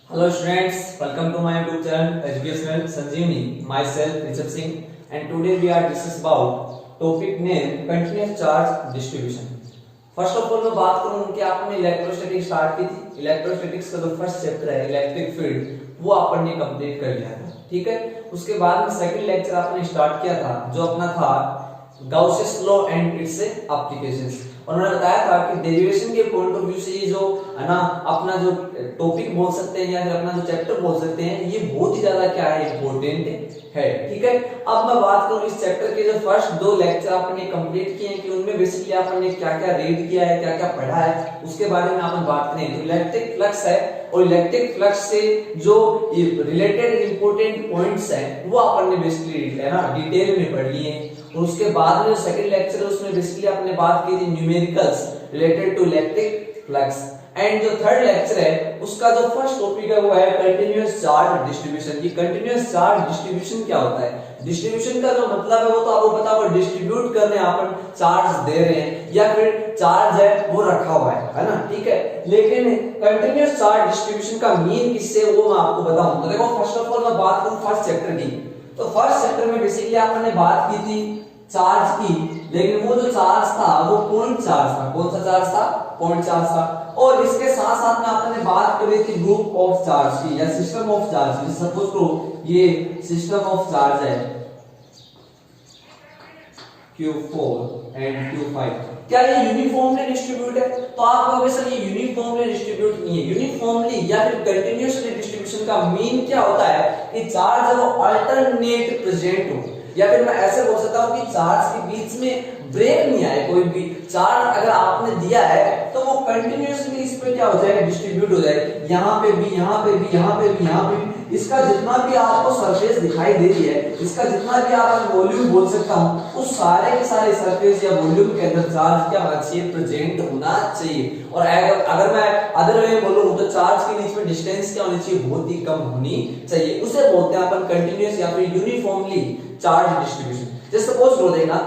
Hello students, welcome to my YouTube channel Educational Sanjeevani. Myself Rishabh Singh, and today we are discuss about topic name continuous charge distribution. First of all मैं बात करूं कि आपने electrostatics start की थी। Electrostatics का जो first chapter है इलेक्ट्रिक फील्ड वो आपने कंप्लीट कर लिया था, ठीक है। उसके बाद में सेकंड लेक्चर आपने स्टार्ट किया था जो अपना था गाउसियस लॉ एंड इट्स एप्लीकेशंस, और उन्होंने बताया था कि डेरिवेशन के पॉइंट ऑफ व्यू से ये जो है ना अपना जो टॉपिक बोल सकते हैं या फिर अपना जो चैप्टर बोल सकते हैं ये बहुत ही ज्यादा क्या है इंपॉर्टेंट है, ठीक है। अब मैं बात करूं इस चैप्टर के जो फर्स्ट दो लेक्चर आपने कंप्लीट किए हैं कि उनमें बेसिकली आपने क्या क्या रीड किया है, क्या क्या पढ़ा है, उसके बारे में आपने बात करें तो इलेक्ट्रिक फ्लक्स है और इलेक्ट्रिक फ्लक्स से जो रिलेटेड इंपॉर्टेंट पॉइंट्स हैं वो आपने बेसिकली है ना डिटेल में पढ़ लिए हैं। और उसके बाद में जो सेकंड लेक्चर है उसमें बेसिकली आपने बात की थी numericals related to electric flux, and जो थर्ड लेक्चर है उसका जो फर्स्ट टॉपिक है वो है कंटीन्यूअस चार्ज डिस्ट्रीब्यूशन। की कंटीन्यूअस चार्ज डिस्ट्रीब्यूशन क्या होता है, डिस्ट्रीब्यूशन का जो मतलब है वो तो आपको पता होगा, डिस्ट्रीब्यूट करने अपन चार्ज दे रहे हैं या फिर चार्ज है वो रखा हुआ है ना, ठीक है। लेकिन कंटीन्यूअस चार्ज डिस्ट्रीब्यूशन का मीन किससे वो मैं आपको बताऊं। तो देखो फर्स्ट ऑफ ऑल मैं बात करूं फर्स्ट चैप्टर की, तो फर्स्ट चैप्टर में बेसिकली आपने बात की थी चार्ज की, लेकिन वो जो चार्ज था वो पॉइंट चार्ज था। कौन सा चार्ज था? पॉइंट चार्ज था। और इसके साथ साथ में आपने बात करी थी ग्रुप ऑफ चार्ज की या सिस्टम ऑफ चार्ज की। सपोज करो ये सिस्टम ऑफ चार्ज है Q4 एंड Q5, क्या ये यूनिफॉर्मली डिस्ट्रीब्यूट है? तो आप कहोगे सर ये यूनिफॉर्मली डिस्ट्रीब्यूट नहीं है। यूनिफॉर्मली या फिर कंटीन्यूअसली डिस्ट्रीब्यूशन का मीन क्या होता है कि चार्ज है वो अल्टरनेट प्रेजेंट हो, या फिर मैं ऐसे बोल सकता हूं कि चार्ज के बीच में ब्रेक नहीं आए। कोई भी चार्ज अगर आपने दिया है तो वो कंटिन्यूअसली इस पे क्या हो जाएगा डिस्ट्रीब्यूट हो जाएगा, यहाँ पे भी, यहाँ पे भी, यहाँ पे भी, यहाँ पे भी। इसका जितना भी आपको सरफेस दिखाई दे रही है, इसका जितना भी आप वॉल्यूम बोल सकता हूँ, उस सारे के सारे सरफेस या वॉल्यूम के अंदर चार्ज क्या होना चाहिए? प्रेजेंट होना चाहिए। और अगर मैं अदर वे में बोलूं तो चार्ज के बीच में डिस्टेंस क्या होनी चाहिए? बहुत ही कम होनी चाहिए। उसे बोलते हैं अपन कंटिन्यूअस या फिर यूनिफॉर्मली चार्ज डिस्ट्रीब्यूशन। जैसे सपोज करो देखना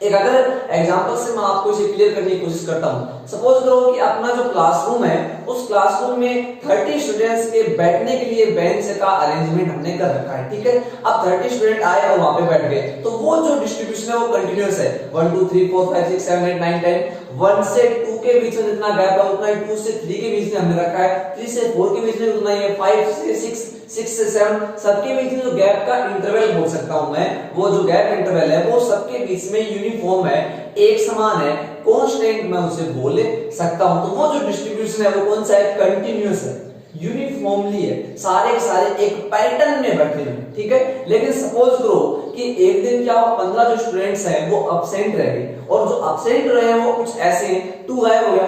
एक अगर एग्जांपल से मैं आपको इसे क्लियर करने की कोशिश करता हूं। सपोज करो कि अपना जो क्लासरूम है उस क्लासरूम में 30 स्टूडेंट्स के बैठने के लिए बेंच का अरेंजमेंट हमने कर रखा है, ठीक है। अब 30 स्टूडेंट आए और वहां पे बैठ गए, तो वो जो डिस्ट्रीब्यूशन है वो कंटीन्यूअस है। 1 2 3 4 5 6 7 8 9 10 1 से 2 के बीच में जितना गैप है उतना ही 2 से 3 के बीच में हमने रखा है, 3 से 4 के बीच में उतना ही है, 5 से 6 6 से 7 सबके बीच में जो गैप का इंटरवल बोल सकता हूं मैं, वो जो गैप इंटरवल है वो सबके बीच में यूनिफॉर्म है, एक समान है, कांस्टेंट मैं उसे बोल सकता हूं। तो वो जो डिस्ट्रीब्यूशन है वो कौन सा है? कंटीन्यूअस है, यूनिफॉर्मली है, सारे के सारे एक पैटर्न में बैठे हैं, ठीक है। लेकिन सपोज करो कि एक दिन क्या हुआ, 15 जो स्टूडेंट्स हैं वो अब्सेंट रह गए, और जो अब्सेंट रहे हैं वो कुछ ऐसे हैं, 2 गायब हो गया,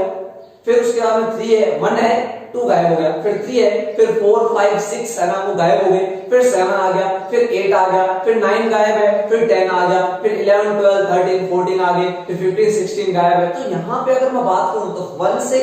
फिर उसके बाद में 3 है, 1 है, 2 गायब हो गया, फिर 3 है, फिर 4 5 6 है ना वो गायब हो गए, फिर 7 आ गया, फिर 8 आ गया, फिर 9 गायब है, फिर 10 आ गया, फिर 11 12 13 14 आ गए, फिर 15 16 गायब है। तो यहाँ पे अगर मैं बात करूं तो 1 से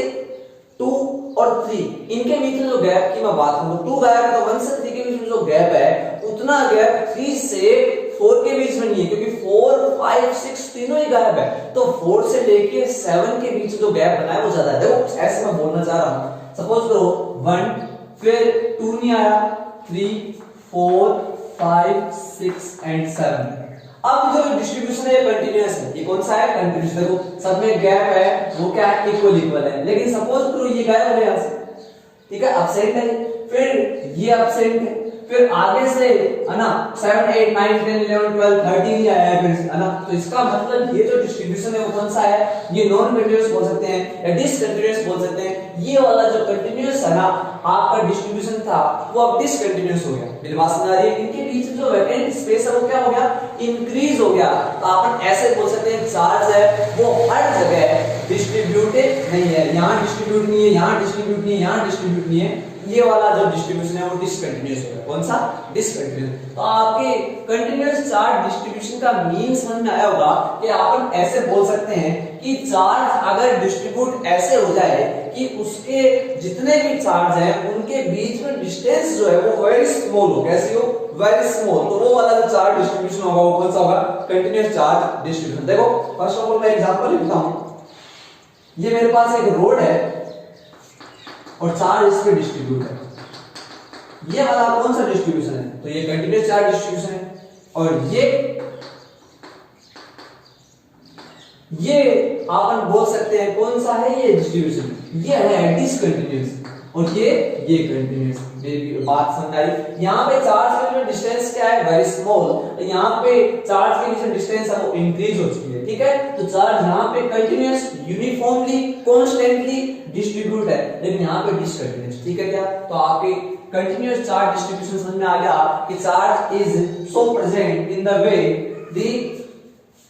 2 और 3 इनके बीच में जो गैप की मैं बात करूं, 2 गायब है तो 1 से 3 के बीच में जो गैप है उतना गैप 3 से 4 के बीच में नहीं है, क्योंकि 4 5 6 तीनों ही गायब है। तो 4 से लेके 7 के बीच जो गैप बना है वो ज्यादा है। देखो ऐसे मैं बोलना चाह रहा हूं, सपोज करो 1 फिर 2 नहीं आया, 3 4 5 6 एंड 7। अब जो डिस्ट्रीब्यूशन है कंटीन्यूअस है, ये कौन सा है? कंटीन्यूअस। देखो सब में गैप है वो क्या है? इक्वल है। लेकिन सपोज करो ये गायब हो गया यहां से, ठीक है, अब्सेंट है, फिर ये अब्सेंट है, फिर आगे से है ना 7 8 9 10 11 12 13 ही आया है फिर, है ना। तो इसका मतलब ये जो डिस्ट्रीब्यूशन है वो कौन सा है? ये नॉन कंटीन्यूअस बोल सकते हैं या डिसकंटीन्यूअस बोल सकते हैं। ये वाला जो कंटीन्यूअस है ना आपका डिस्ट्रीब्यूशन था वो अब डिसकंटीन्यूअस हो गया। मेरी बात समझ आ रही है? इनके बीच में जो वैकेंट स्पेस है वो क्या हो गया? इंक्रीज हो गया। तो अपन ऐसे बोल सकते हैं चार्ज है वो हर जगह डिस्ट्रीब्यूटेड नहीं है, यहां डिस्ट्रीब्यूट नहीं है, यहां डिस्ट्रीब्यूट नहीं है, यहां डिस्ट्रीब्यूट नहीं है। ये वाला जो डिस्ट्रीब्यूशन है वो डिसकंटीन्यूअस होगा। कौन सा? डिसकंटीन्यूअस। तो आपके कंटीन्यूअस चार्ज डिस्ट्रीब्यूशन का मीन समझ में आया होगा कि आप ऐसे बोल सकते हैं कि चार्ज अगर डिस्ट्रीब्यूट ऐसे हो जाए कि उसके जितने भी चार्ज हैं उनके बीच में डिस्टेंस जो है वो वेरी स्मॉल हो। कैसी हो? Very small. तो वो वाला जो चार्ज डिस्ट्रीब्यूशन होगा वो कौन सा होगा? Continuous charge distribution. देखो फर्स्ट ऑफ ऑल मैं एग्जांपल लिखता हूं, ये मेरे पास एक रोड है और चार्ज इस पे डिस्ट्रीब्यूट है, ये वाला कौन सा डिस्ट्रीब्यूशन है, तो ये कंटिन्यूअस चार्ज डिस्ट्रीब्यूशन है। और ये अपन बोल सकते हैं कौन सा है ये डिस्ट्रीब्यूशन, ये है डिसकंटिन्यूअस और ये कंटिन्यूअस। मेरी बात समझ आई? यहाँ पे चार्ज के बीच डिस्टेंस क्या है, वेरी स्मॉल, यहाँ पे चार्ज के बीच डिस्टेंस है वो इंक्रीज हो चुकी है, ठीक है। तो चार्ज यहाँ पे कंटिन्यूअस यूनिफॉर्मली कॉन्स्टेंटली डिस्ट्रीब्यूट है, लेकिन यहाँ पे डिसकंटिन्यूअस, ठीक है क्या। तो आपके कंटिन्यूअस चार्ज डिस्ट्रीब्यूशन समझ में आ गया कि charge is so present in the way the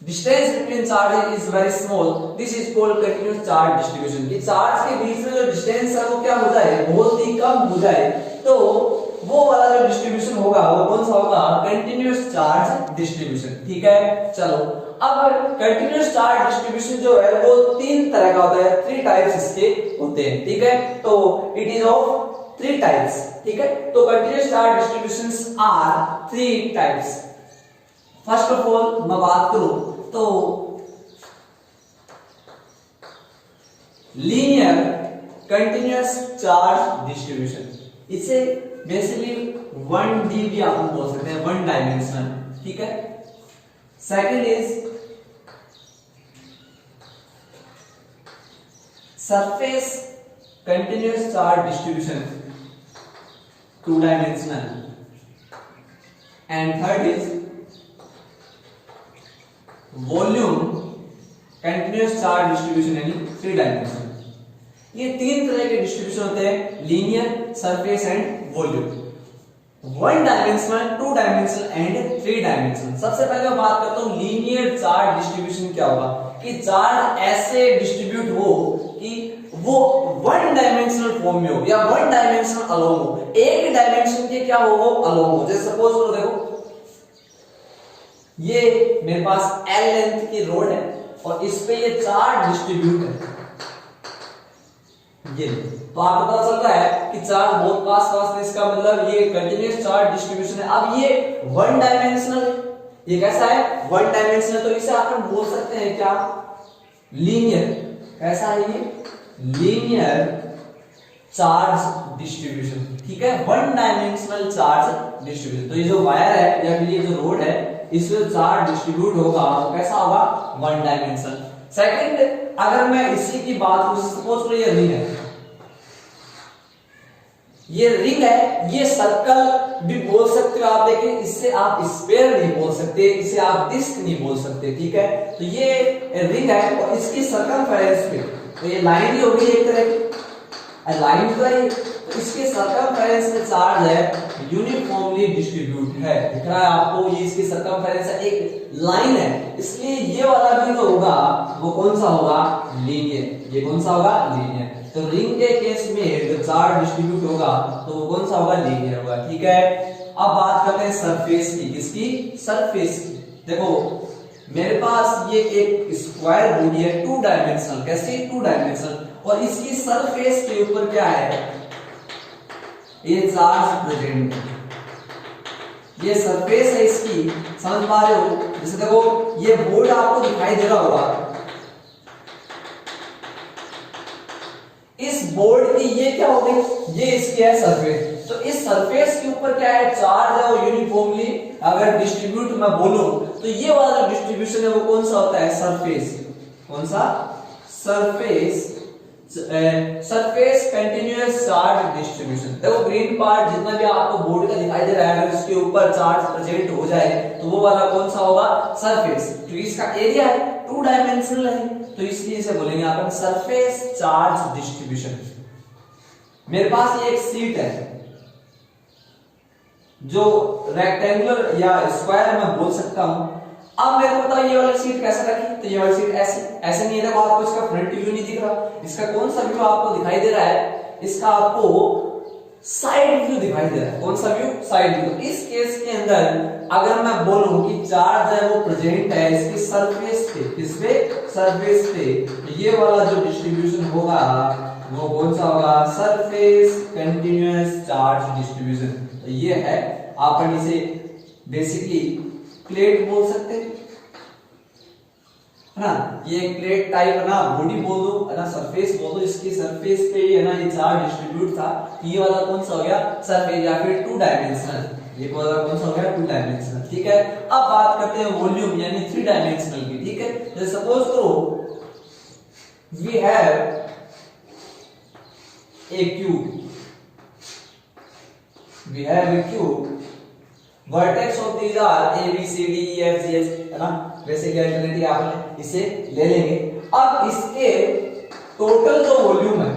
distance between charges is very small, this is called continuous charge distribution। कि चार्ज के बीच में जो डिस्टेंस है वो क्या हो जाए, बहुत ही कम हो जाए, तो वो वाला जो डिस्ट्रीब्यूशन होगा वो कौन सा होगा, कंटिन्यूअस चार्ज डिस्ट्रीब्यूशन, ठीक है। चलो अब कंटिन्यूअस चार्ज डिस्ट्रीब्यूशन जो है वो तीन तरह का होता है, 3 टाइप्स इसके होते हैं, ठीक है। तो इट इज ऑफ 3 टाइप्स, ठीक है। तो continuous charge distributions are 3 types. First of all मैं बात करूं तो लीनियर कंटिन्यूअस चार्ज डिस्ट्रीब्यूशन, इसे बेसिकली 1D भी आप बोल सकते हैं, 1 डायमेंशनल, ठीक है। Second is surface continuous charge distribution, 2 dimensional. And third is volume continuous charge distribution यानी 3 डायमेंशनल। ये 3 तरह के डिस्ट्रीब्यूशन होते हैं, linear, surface and volume. 1 dimensional, 2 dimensional and 3 dimensional. सबसे पहले मैं बात करता हूं लीनियर चार्ज डिस्ट्रीब्यूशन क्या होगा, कि चार्ज ऐसे डिस्ट्रीब्यूट हो कि वो 1 डायमेंशनल फॉर्म में हो या 1 डायमेंशनल अलोंग हो, एक डायमेंशन के क्या हो वो अलोंग हो। जैसे सपोज करो, देखो ये मेरे पास L लेंथ की रोड है और इस पे ये चार्ज डिस्ट्रीब्यूट है, ये तो आपको पता चल रहा है कि चार्ज बहुत पास है, इसका मतलब ये कंटिन्यूअस चार्ज डिस्ट्रीब्यूशन है। अब ये 1 डायमेंशनल, ये कैसा है 1 डायमेंशनल, तो इसे अपन बोल सकते हैं क्या, लीनियर। कैसा है ये, लीनियर चार्ज डिस्ट्रीब्यूशन, ठीक है, 1 डायमेंशनल चार्ज डिस्ट्रीब्यूशन। तो ये जो वायर है या फिर ये जो रोड है इसमें चार्ज डिस्ट्रीब्यूट होगा, कैसा होगा 1 डायमेंशनल। सेकंड, अगर मैं इसी की बात करूं, सपोज करो ये रिंग है, ये रिंग है, ये सर्कल भी बोल सकते हो आप, देखिए इससे आप स्फीयर नहीं बोल सकते, इसे आप डिस्क नहीं बोल सकते, ठीक है। तो ये रिंग है और इसकी सर्कमफेरेंस पे, तो ये लाइन ही होगी एक तरह की लाइन, तो इसके सर्कमफेरेंस में चार्ज है यूनिफॉर्मली डिस्ट्रीब्यूट है, दिख रहा है आपको, ये इसकी सर्कमफेरेंस है, एक लाइन है, इसलिए ये वाला भी जो होगा वो कौन सा होगा, लीनियर। ये कौन सा होगा, लीनियर। तो रिंग के केस में जो चार्ज डिस्ट्रीब्यूट होगा तो वो कौन सा होगा, लीनियर होगा, ठीक है। अब बात करते हैं सरफेस की, किसकी, सरफेस की। देखो मेरे पास ये एक स्क्वायर बॉडी है 2 डायमेंशनल, कैसे 2 डायमेंशनल, और इसकी सरफेस के ऊपर क्या है, ये चार्ज प्रेजेंट, ये सरफेस है इसकी, समझ पा रहे हो। जैसे देखो ये बोर्ड आपको दिखाई दे रहा होगा, इस बोर्ड की ये क्या हो गई, ये इसकी है सरफेस, तो इस सरफेस के ऊपर क्या है, चार्ज है वो यूनिफॉर्मली अगर डिस्ट्रीब्यूट मैं बोलूं तो ये वाला डिस्ट्रीब्यूशन है वो कौन सा होता है, सरफेस। कौन सा, surface, surface continuous charge distribution. देखो ग्रीन पार्ट जितना भी आपको बोर्ड का दिखाई दे रहा है, अगर उसके ऊपर चार्ज प्रेजेंट हो जाए तो वो वाला कौन सा होगा, सरफेस, क्योंकि इसका एरिया है 2 डायमेंशनल है, तो इसलिए इसे बोलेंगे अपन सरफेस चार्ज डिस्ट्रीब्यूशन। मेरे पास ये एक सीट है जो रेक्टेंगुलर या स्क्वायर मैं बोल सकता हूं। अब मेरे को बताओ ये वाली सीट कैसे रखी, तो ये वाली सीट ऐसे ऐसे नहीं है, देखो आपको इसका फ्रंट व्यू नहीं दिख रहा, इसका कौन सा व्यू आपको दिखाई दे रहा है, इसका आपको साइड व्यू दिखाई दे रहा है। कौन सा व्यू, साइड व्यू। इस केस के अंदर अगर मैं बोलूं कि चार्ज है वो प्रेजेंट है इसके सरफेस पे, इसपे सरफेस पे, तो ये वाला जो डिस्ट्रीब्यूशन होगा वो कौन सा होगा, सरफेस कंटिन्यूअस चार्ज डिस्ट्रीब्यूशन। तो ये है, अपन इसे बेसिकली प्लेट बोल सकते हैं, है ना, ये प्लेट टाइप है ना, बॉडी बोल दो है ना, सरफेस बोल दो, इसकी सरफेस पे है ना ये चार्ज डिस्ट्रीब्यूट था, ये वाला कौन सा हो गया, सरफेस या फिर टू डायमेंशनल, ये वाला कौन सा हो गया, टू डायमेंशनल। ठीक है, अब बात करते हैं वॉल्यूम यानी थ्री डायमेंशनल की। ठीक है, जैसे सपोज करो we have a cube, we have a cube, vertex of these are a b c d e f g h, है ना, वैसे क्या अल्टरनेटिव आपने इसे ले लेंगे। अब इसके टोटल जो वॉल्यूम है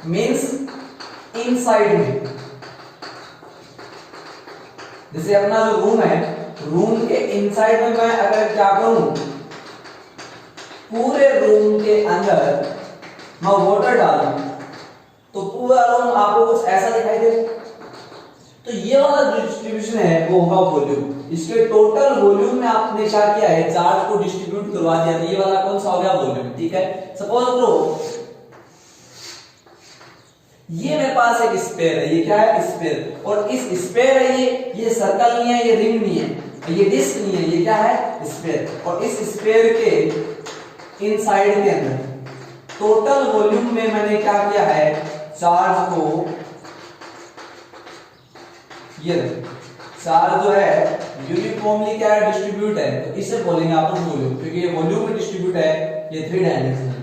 मींस इनसाइड में, जैसे अपना जो रूम है, रूम के इनसाइड में मैं अगर क्या करूं, पूरे रूम के अंदर मैं वाटर डालूं तो पूरा रूम आपको कुछ ऐसा दिखाई दे। तो ये वाला जो डिस्ट्रीब्यूशन है वो होगा वॉल्यूम। इसके टोटल वॉल्यूम में आपने क्या किया है, चार्ज को डिस्ट्रीब्यूट करवा दिया, तो ये वाला कौन सा हो गया, वॉल्यूम। ठीक है, सपोज करो ये मेरे पास एक स्फीयर है, ये क्या है, स्फीयर, और इस स्फीयर है ये सर्कल नहीं है, ये रिंग नहीं है, ये डिस्क नहीं है, ये क्या है, स्फीयर, और इस स्फीयर के इनसाइड के अंदर टोटल वॉल्यूम में मैंने क्या किया है, चार्ज को, ये चार्ज जो है यूनिफॉर्मली क्या है, डिस्ट्रीब्यूट है, तो इसे बोलेंगे अपन वॉल्यूम, क्योंकि ये वॉल्यूम में डिस्ट्रीब्यूट है, ये थ्री डायमेंशनल।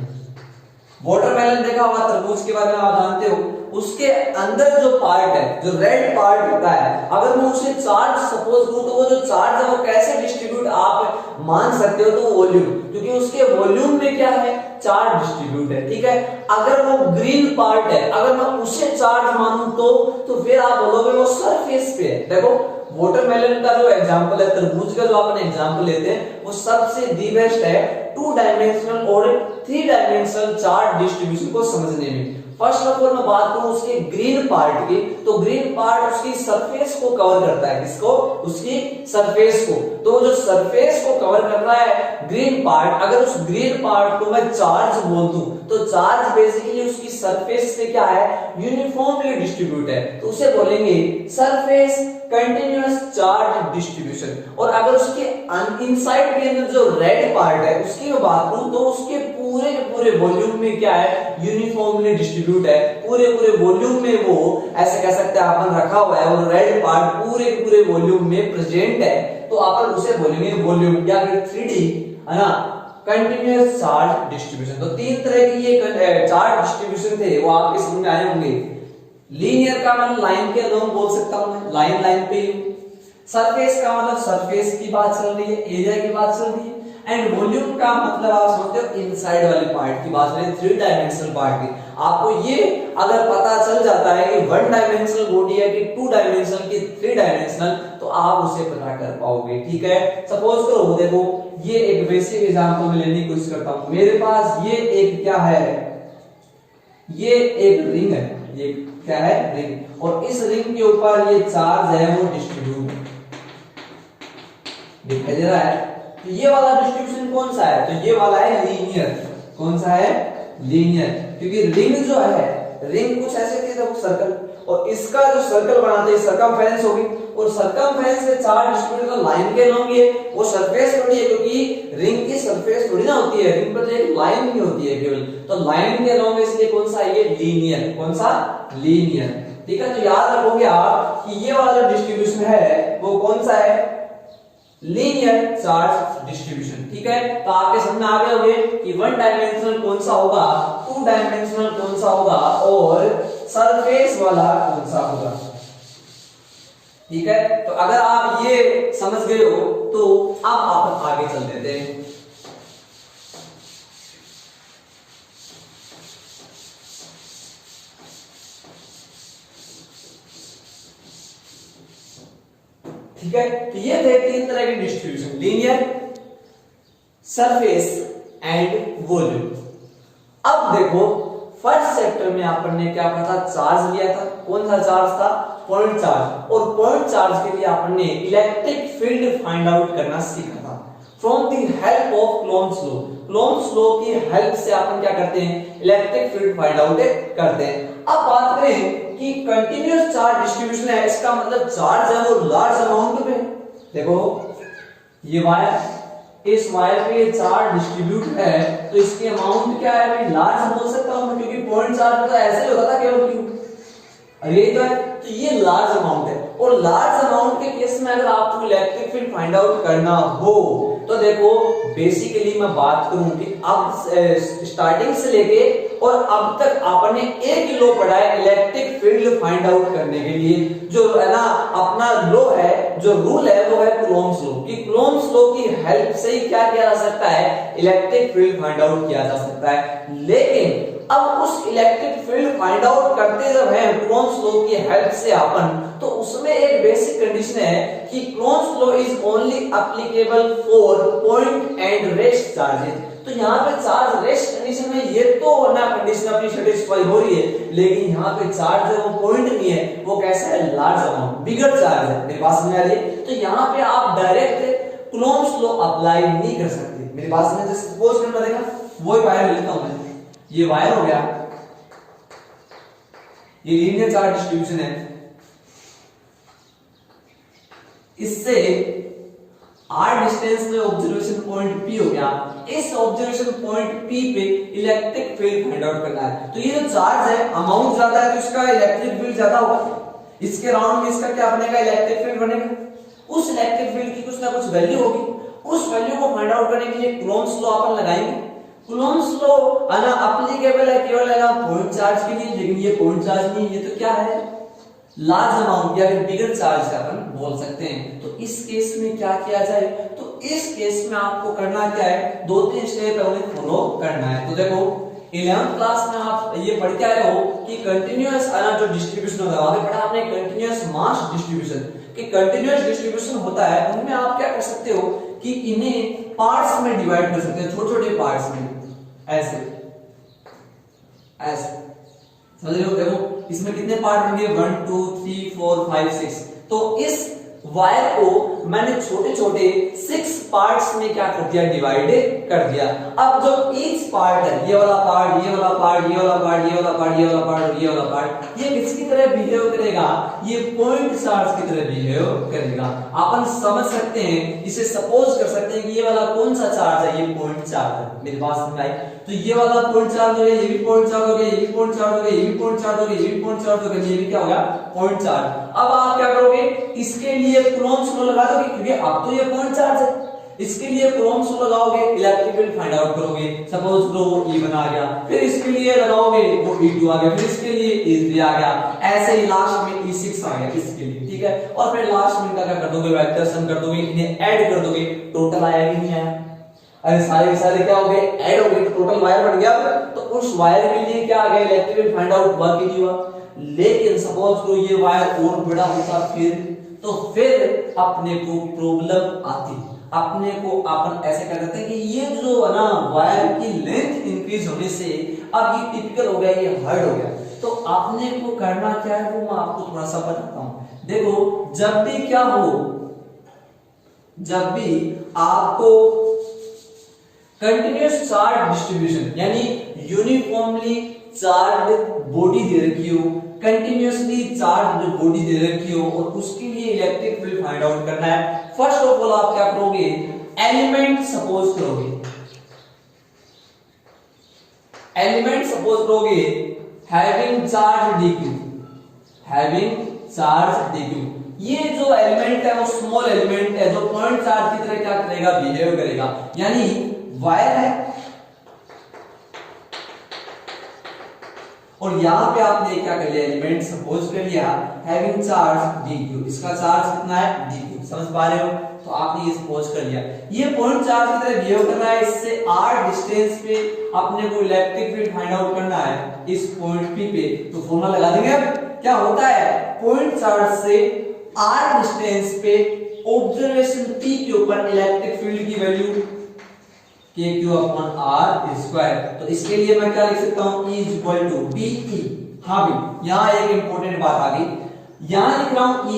वाटरमेलन देखा हुआ, तरबूज के बारे में आप जानते हो, उसके अंदर जो पार्ट है, जो रेड पार्ट होता है, अगर मैं उसे चार्ज सपोज करूं तो वो जो चार्ज है वो कैसे डिस्ट्रीब्यूट आप मान सकते हो, तो वॉल्यूम, क्योंकि उसके वॉल्यूम में क्या है, चार्ज डिस्ट्रीब्यूट है। ठीक है, अगर वो ग्रीन पार्ट है, अगर मैं उसे चार्ज मानूं तो फिर आप बोलोगे वो सरफेस पे है। देखो वाटरमेलन का जो एग्जांपल है, तरबूज का जो अपन एग्जांपल लेते हैं, वो सबसे दी बेस्ट है टू डायमेंशनल और थ्री डायमेंशनल चार्ज डिस्ट्रीब्यूशन को समझने में। फर्स्ट ऑफ ऑल मैं बात करूं उसके ग्रीन पार्ट की, तो ग्रीन पार्ट उसकी सरफेस को कवर करता है, किसको, उसकी सरफेस को, तो जो सरफेस को कवर कर रहा है ग्रीन पार्ट, अगर उस ग्रीन पार्ट को मैं चार्ज बोल दूं तो चार्ज बेसिकली उसकी सरफेस पे क्या है, यूनिफॉर्मली डिस्ट्रीब्यूट है, तो उसे बोलेंगे सरफेस कंटीन्यूअस चार्ज डिस्ट्रीब्यूशन। और अगर उसके इनसाइड के अंदर जो रेड पार्ट है उसकी मैं बात करूं तो उसके पूरे वॉल्यूम में क्या है, यूनिफॉर्मली डिस्ट्रीब्यूट है, पूरे वॉल्यूम में वो ऐसे कह सकते हैं अपन रखा हुआ है, और रेड पार्ट पूरे वॉल्यूम में प्रेजेंट है, तो अपन उसे बोलेंगे वॉल्यूम या फिर 3D, है ना, कंटीन्यूअस चार्ज डिस्ट्रीब्यूशन। तो तीन तरह की ये चार्ज डिस्ट्रीब्यूशन थे, वो आपके समझ में आए होंगे। लीनियर का मतलब लाइन के अलोंग बोल सकता हूं मैं, लाइन पे। सरफेस का मतलब सरफेस की बात चल रही है, एरिया की बात चल रही है, एंड वॉल्यूम का मतलब आप समझते हो इनसाइड वाली पार्ट की बात चल रही है, थ्री डायमेंशनल पार्ट की। आपको ये अगर पता चल जाता है कि वन डायमेंशनल बॉडी है कि टू डायमेंशनल की थ्री डायमेंशनल, तो आप उसे पता कर पाओगे। ठीक है, सपोज करो देखो ये एक बेसिक एग्जांपल में लेने की कोशिश करता हूं, मेरे पास ये एक क्या है, ये एक रिंग है, ये क्या है, रिंग, और इस रिंग के ऊपर ये चार्ज है वो डिस्ट्रीब्यूट दिखाई दे रहा है। तो ये वाला डिस्ट्रीब्यूशन कौन सा है, तो ये वाला है लीनियर। कौन सा है, लीनियर, क्योंकि रिंग जो है, रिंग कुछ ऐसे थी देखो सर्कल, और इसका जो सर्कल बनाते हैं सरकमफेरेंस होगी, और सरकमफेरेंस में चार्ज डिस्ट्रीब्यूट तो लाइन के लॉन्ग है, वो सरफेस थोड़ी है, क्योंकि रिंग की सरफेस थोड़ी ना होती है, रिंग पर तो एक लाइन ही होती है केवल, तो लाइन के लॉन्ग इसलिए कौन सा है, ये लीनियर। कौन सा, लीनियर। ठीक है, तो याद रखोगे आप कि ये वाला जो डिस्ट्रीब्यूशन है वो कौन सा है, लीनियर चार्ज डिस्ट्रीब्यूशन। ठीक है, तो आपके समझ में आ गए होंगे कि वन डायमेंशनल कौन सा होगा, टू डायमेंशनल कौन सा होगा, और सरफेस वाला कौन सा होगा। ठीक है, तो अगर आप ये समझ गए हो तो अब आप आगे चल देते हैं। ठीक है, तो ये थे तीन तरह के distribution, linear, surface and volume. अब देखो फर्स्ट चैप्टर में आपने क्या पढ़ा था, चार्ज लिया था, कौन सा चार्ज था, पॉइंट चार्ज, और पॉइंट चार्ज के लिए आपने इलेक्ट्रिक फील्ड फाइंड आउट करना सीखा था from the help of Coulomb's law. Coulomb's law की हेल्प से अपन क्या करते हैं, इलेक्ट्रिक फील्ड फाइंड आउट करते हैं। अब बात करें कि कंटीन्यूअस चार्ज डिस्ट्रीब्यूशन है, इसका मतलब चार्ज है वो लार्ज अमाउंट में, देखो ये वायर इस वायर पे ये चार्ज डिस्ट्रीब्यूट है तो इसकी अमाउंट क्या है भाई, लार्ज बोल सकता हूं मैं, क्योंकि पॉइंट चार्ज तो ऐसे ही होता था केवल क्यू, अरे तो है, तो ये लार्ज अमाउंट है। और लार्ज अमाउंट के केस में अगर आपको इलेक्ट्रिक फील्ड फाइंड आउट करना हो तो देखो बेसिकली मैं बात करूं कि अब स्टार्टिंग से लेके और अब तक आपने एक लॉ पढ़ा है इलेक्ट्रिक फील्ड फाइंड आउट करने के लिए, जो है ना अपना लॉ है, जो रूल है वो है कूलॉम्स लॉ, कि कूलॉम्स लॉ की हेल्प से ही क्या किया जा सकता है, इलेक्ट्रिक फील्ड फाइंड आउट किया जा सकता है। लेकिन अब उस इलेक्ट्रिक फील्ड फाइंड आउट करते जब है कूलॉम्स लॉ की हेल्प से अपन, तो उसमें एक बेसिक कंडीशन है कि Coulomb's law is only applicable for point and rest charges. तो यहाँ पे चार्ज रेस्ट कंडीशन में ये तो ना कंडीशन अपनी सेटिस्फाई हो रही है, लेकिन यहाँ पे चार्ज है वो पॉइंट नहीं है, वो कैसा है, लार्ज अमाउंट, बिगर चार्ज है। मेरी बात समझ आ रही है? तो यहाँ पे आप डायरेक्ट कूलॉम्स लॉ अप्लाई नहीं कर सकते। मेरी बात समझ, जैसे सपोज करना देखा वो वायर लेता हूं मैं, ये वायर हो गया, ये लीनियर चार्ज डिस्ट्रीब्यूशन है, इससे r डिस्टेंस में ऑब्जर्वेशन पॉइंट P हो गया, इस ऑब्जर्वेशन पॉइंट P पे इलेक्ट्रिक फील्ड फाइंड आउट करना है। तो ये जो चार्ज है अमाउंट ज्यादा है तो इसका इलेक्ट्रिक फील्ड ज्यादा होगा, इसके राउंड में इसका क्या बनेगा, इलेक्ट्रिक फील्ड बनेगा। उस इलेक्ट्रिक फील्ड की कुछ ना कुछ वैल्यू होगी, उस वैल्यू को फाइंड आउट करने के लिए कूलॉम्स लॉ अपन लगाएंगे। कूलॉम्स लॉ है ना एप्लीकेबल है केवल है ना पॉइंट चार्ज के लिए, लेकिन ये पॉइंट चार्ज नहीं, ये तो क्या है, लार्ज अमाउंट या फिर बिगर चार्ज का अपन बोल सकते हैं। तो इस केस में क्या किया जाए, तो इस केस में आपको करना क्या है, 2-3 स्टेप है उन्हें फॉलो करना है। तो देखो 11th क्लास में आप ये पढ़ के आए हो कि कंटिन्यूअस है ना जो डिस्ट्रीब्यूशन होता है, वहां पढ़ा आपने कंटिन्यूअस मास डिस्ट्रीब्यूशन, कि कंटिन्यूअस डिस्ट्रीब्यूशन होता है उनमें आप क्या कर सकते हो कि इन्हें पार्ट्स में डिवाइड कर सकते हैं, छोटे छोटे पार्ट्स में, ऐसे ऐसे समझ रहे हो। देखो इसमें कितने पार्ट होंगे, 1 2 3 4 5 6। तो इस वायर को मैंने छोटे छोटे 6 पार्ट्स में क्या कर दिया, डिवाइड कर दिया। अब जो ईच पार्ट है, ये वाला पार्ट, ये वाला पार्ट, ये वाला पार्ट, ये वाला पार्ट, ये वाला पार्ट और ये वाला पार्ट, ये किसकी तरह बिहेव करेगा, ये पॉइंट चार्ज की तरह बिहेव करेगा। अपन समझ सकते हैं, इसे सपोज कर सकते हैं कि ये वाला कौन सा चार्ज है, ये पॉइंट चार्ज है। मेरी बात समझ आई? तो ये वाला पॉइंट चार्ज हो गया, ये भी पॉइंट चार्ज हो गया, ये भी पॉइंट चार्ज हो गया, ये भी पॉइंट चार्ज हो गया, ये भी पॉइंट चार्ज हो गया, ये भी क्या हो गया, पॉइंट चार्ज। अब आप क्या करोगे, इसके लिए कूलॉम्स लॉ लगा दोगे, क्योंकि अब तो ये पॉइंट चार्ज है, इसके लिए कूलॉम्स लॉ लगाओगे, इलेक्ट्रिक फील्ड फाइंड आउट करोगे। सपोज लो वो E1 आ गया, फिर इसके लिए लगाओगे वो E2 आ गया, फिर इसके लिए E3 आ गया, ऐसे ही लास्ट में E6 आ गया इसके लिए, ठीक है। और फिर लास्ट में क्या कर दोगे, वेक्टर सम कर दोगे, इन्हें ऐड कर दोगे, टोटल आया कि नहीं आया, अरे सारे के सारे क्या हो गए, ऐड हो गए, टोटल वायर बन गया। तो उस वायर के लिए क्या आ गया, इलेक्ट्रिक फील्ड फाइंड आउट हुआ कि नहीं हुआ। लेकिन सपोज करो ये वायर और बड़ा होता फिर अपने को प्रॉब्लम आती, अपने को अपन ऐसे कर देते हैं कि ये जो है ना वायर की लेंथ इंक्रीज होने से अब ये टिपिकल हो गया, ये हार्ड हो गया। तो अपने को करना क्या है वो मैं आपको थोड़ा सा बताता हूं। देखो जब भी क्या हो, जब भी आपको कंटिन्यूअस चार्ज डिस्ट्रीब्यूशन यानी यूनिफॉर्मली चार्ज बॉडी दे रखी हो, कंटिन्यूअसली चार्ज बॉडी दे रखी हो और उसके लिए इलेक्ट्रिक फील्ड फाइंड आउट करना है। फर्स्ट ऑफ ऑल आप क्या करोगे, एलिमेंट सपोज करोगे, एलिमेंट सपोज करोगे having charge dq, having charge dq। ये जो एलिमेंट है वो स्मॉल एलिमेंट है जो पॉइंट चार्ज की तरह क्या करेगा, बिहेव करेगा। यानी वायर है और यहां पे आपने क्या कर लिया, एलिमेंट सपोज कर लिया हैविंग चार्ज dq, इसका चार्ज कितना है dq, समझ पा रहे हो। तो आपने ये सपोज कर लिया, ये पॉइंट चार्ज की तरह बिहेव कर रहा है, इससे r डिस्टेंस पे अपने को इलेक्ट्रिक फील्ड फाइंड आउट करना है इस पॉइंट p पे। तो फॉर्मूला लगा देंगे। अब क्या होता है, पॉइंट चार्ज से r डिस्टेंस पे ऑब्जर्वेशन p के ऊपर इलेक्ट्रिक फील्ड की वैल्यू kq/r²। तो इसके लिए मैं क्या लिख सकता हूं, E = dE। हाँ भी यहां एक इंपॉर्टेंट बात आ गई, यहां लिख रहा हूं E,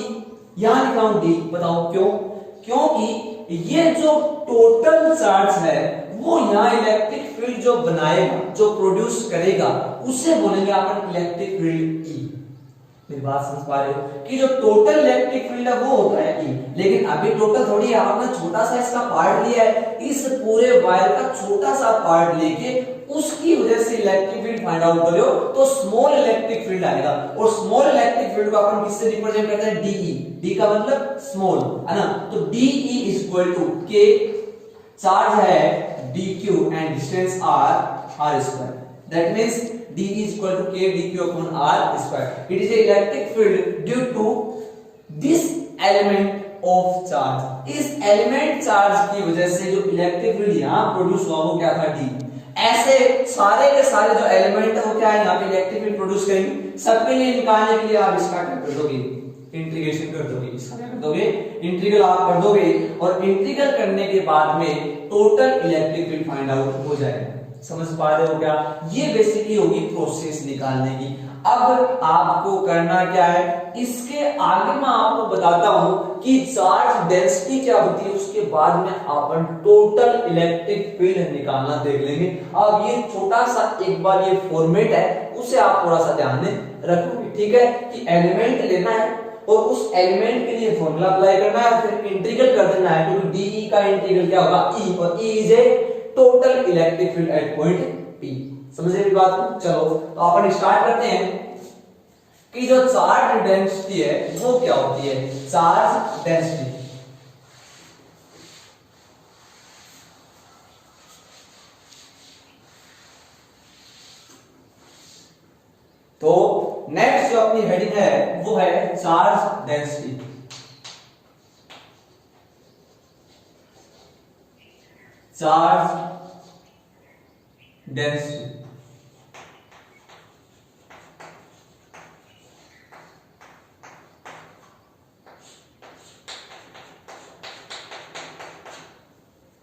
यहां लिख रहा हूं D। बताओ क्यों, क्योंकि ये जो टोटल चार्ज है वो यहां इलेक्ट्रिक फील्ड जो बनाएगा, जो प्रोड्यूस करेगा, उसे बोलेंगे अपन इलेक्ट्रिक फील्ड E। मेरी बात समझ पा रहे हो कि जो टोटल इलेक्ट्रिक फील्ड है वो होता है E, लेकिन अभी टोटल थोड़ी है, आपने छोटा सा इसका पार्ट लिया है, इस पूरे वायर का छोटा सा पार्ट लेके उसकी वजह से इलेक्ट्रिक फील्ड फाइंड आउट करो तो स्मॉल इलेक्ट्रिक फील्ड आएगा। और स्मॉल इलेक्ट्रिक फील्ड को अपन किससे रिप्रेजेंट करते हैं? DE, D का मतलब स्मॉल है ना, तो DE is equal to K, charge है dq and distance r square, that means D is equal to K dq upon r square. It is a electric field due to this element of charge. इस element charge की वजह से जो electric field यहाँ produce हुआ वो क्या था? D। ऐसे सारे के सारे जो एलिमेंट है वो क्या है यहाँ पे इलेक्ट्रिक फील्ड प्रोड्यूस करेंगे। सबके लिए निकालने के लिए आप इसका क्या कर दोगे? इंटीग्रेशन कर दोगे। इसका क्या कर दोगे? इंटीग्रल आप कर दोगे और इंटीग्रल करने के बाद में total electric field find out हो जाएगा। समझ पा रहे हो क्या? ये बेसिकली होगी प्रोसेस निकालने की। अब आपको करना क्या है, इसके आगे मैं आपको बताता हूं कि चार्ज डेंसिटी क्या होती है, उसके बाद में अपन टोटल इलेक्ट्रिक फील्ड निकालना देख लेंगे। अब ये छोटा सा एक बार ये फॉर्मेट है, उसे आप थोड़ा सा ध्यान में रखोगे, ठीक है, कि एलिमेंट लेना है और उस एलिमेंट के लिए फॉर्मूला अप्लाई करना है, फिर इंटीग्रल कर देना है, क्योंकि डीई का इंटीग्रल क्या होगा? ई, और E is a total electric field at point P। समझे मेरी बात को? चलो तो अपन स्टार्ट करते हैं कि जो चार्ज डेंसिटी है वो क्या होती है। चार्ज डेंसिटी, तो नेक्स्ट जो अपनी हेडिंग है वो है चार्ज डेंसिटी। चार्ज डेंसिटी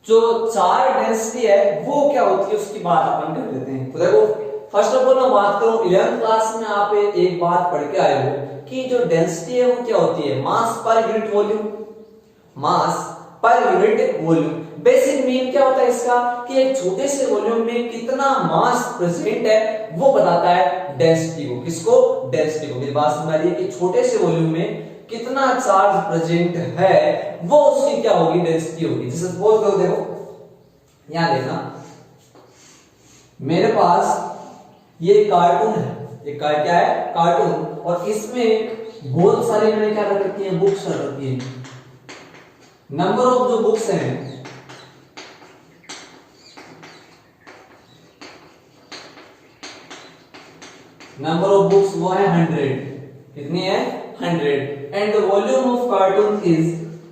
जो चार्ज डेंसिटी है वो क्या होती है उसकी बात अपन कर लेते हैं। तो देखो फर्स्ट ऑफ ऑल मैं बात करूं 11th क्लास में आप एक बात पढ़ के आए हो कि जो डेंसिटी है वो क्या होती है? मास पर यूनिट वॉल्यूम। मास per unit volume basic mean क्या होता है इसका कि एक छोटे से वॉल्यूम में कितना मास प्रेजेंट है वो बताता है डेंसिटी को। किसको? डेंसिटी को। मेरी बात समझ आ रही है कि छोटे से वॉल्यूम में कितना चार्ज प्रेजेंट है वो उसकी क्या होगी? डेंसिटी होगी। जैसे सपोज करो, देखो यहां देखना, मेरे पास ये कार्टून है, ये क्या है? कार्टून, और इसमें बहुत सारे मैंने क्या रख रखी है? बुक्स रख रखी है। नंबर ऑफ जो बुक्स हैं नंबर ऑफ बुक्स वो है 100। कितनी है? 100। And the volume of cartoon is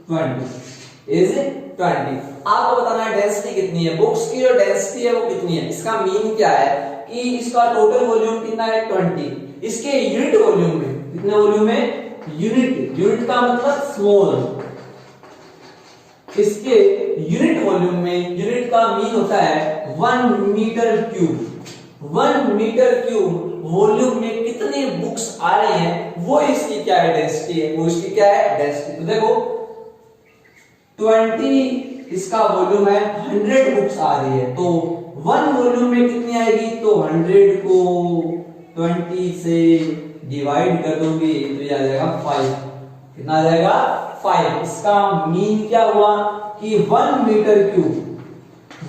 20। आपको बताना है डेंसिटी कितनी है, बुक्स की जो डेंसिटी है वो कितनी है। इसका मीन क्या है कि इसका टोटल वॉल्यूम कितना है? 20। इसके यूनिट वॉल्यूम में कितने वॉल्यूम में? यूनिट का मतलब स्मॉल। इसके यूनिट वॉल्यूम में, यूनिट का मीन होता है 1 metre cube. 1 metre cube volume में कितने बुक्स आ रहे हैं वो इसकी क्या है? डेंसिटी है। वो इसकी क्या है? डेंसिटी। तो देखो 20 इसका वॉल्यूम है, 100 बुक्स आ रही है, तो 1 वॉल्यूम में कितनी आएगी? तो 100 को 20 से डिवाइड कर दोगे तो ये आ जाएगा 5। कितना आ जाएगा? 5। इसका मीन क्या हुआ कि 1 मीटर क्यूब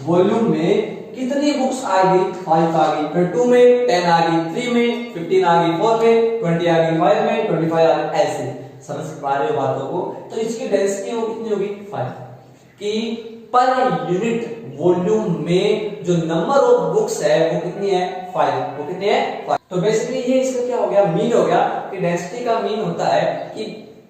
वॉल्यूम में कितनी बुक्स आ गई? 5 आ गई, फिर 2 में 10 आ गई, 3 में 15 आ गई, 4 में 20 आ गई, 5 में 25 आ गई। ऐसे समझ पा रहे हो बातों को? तो इसकी डेंसिटी वो कितनी होगी? 5। कि पर यूनिट वॉल्यूम में जो नंबर ऑफ बुक्स है वो कितनी है? 5। वो कितनी है? 5। तो बेसिकली ये इसका क्या हो गया? मीन हो गया कि डेंसिटी का मीन होता है कि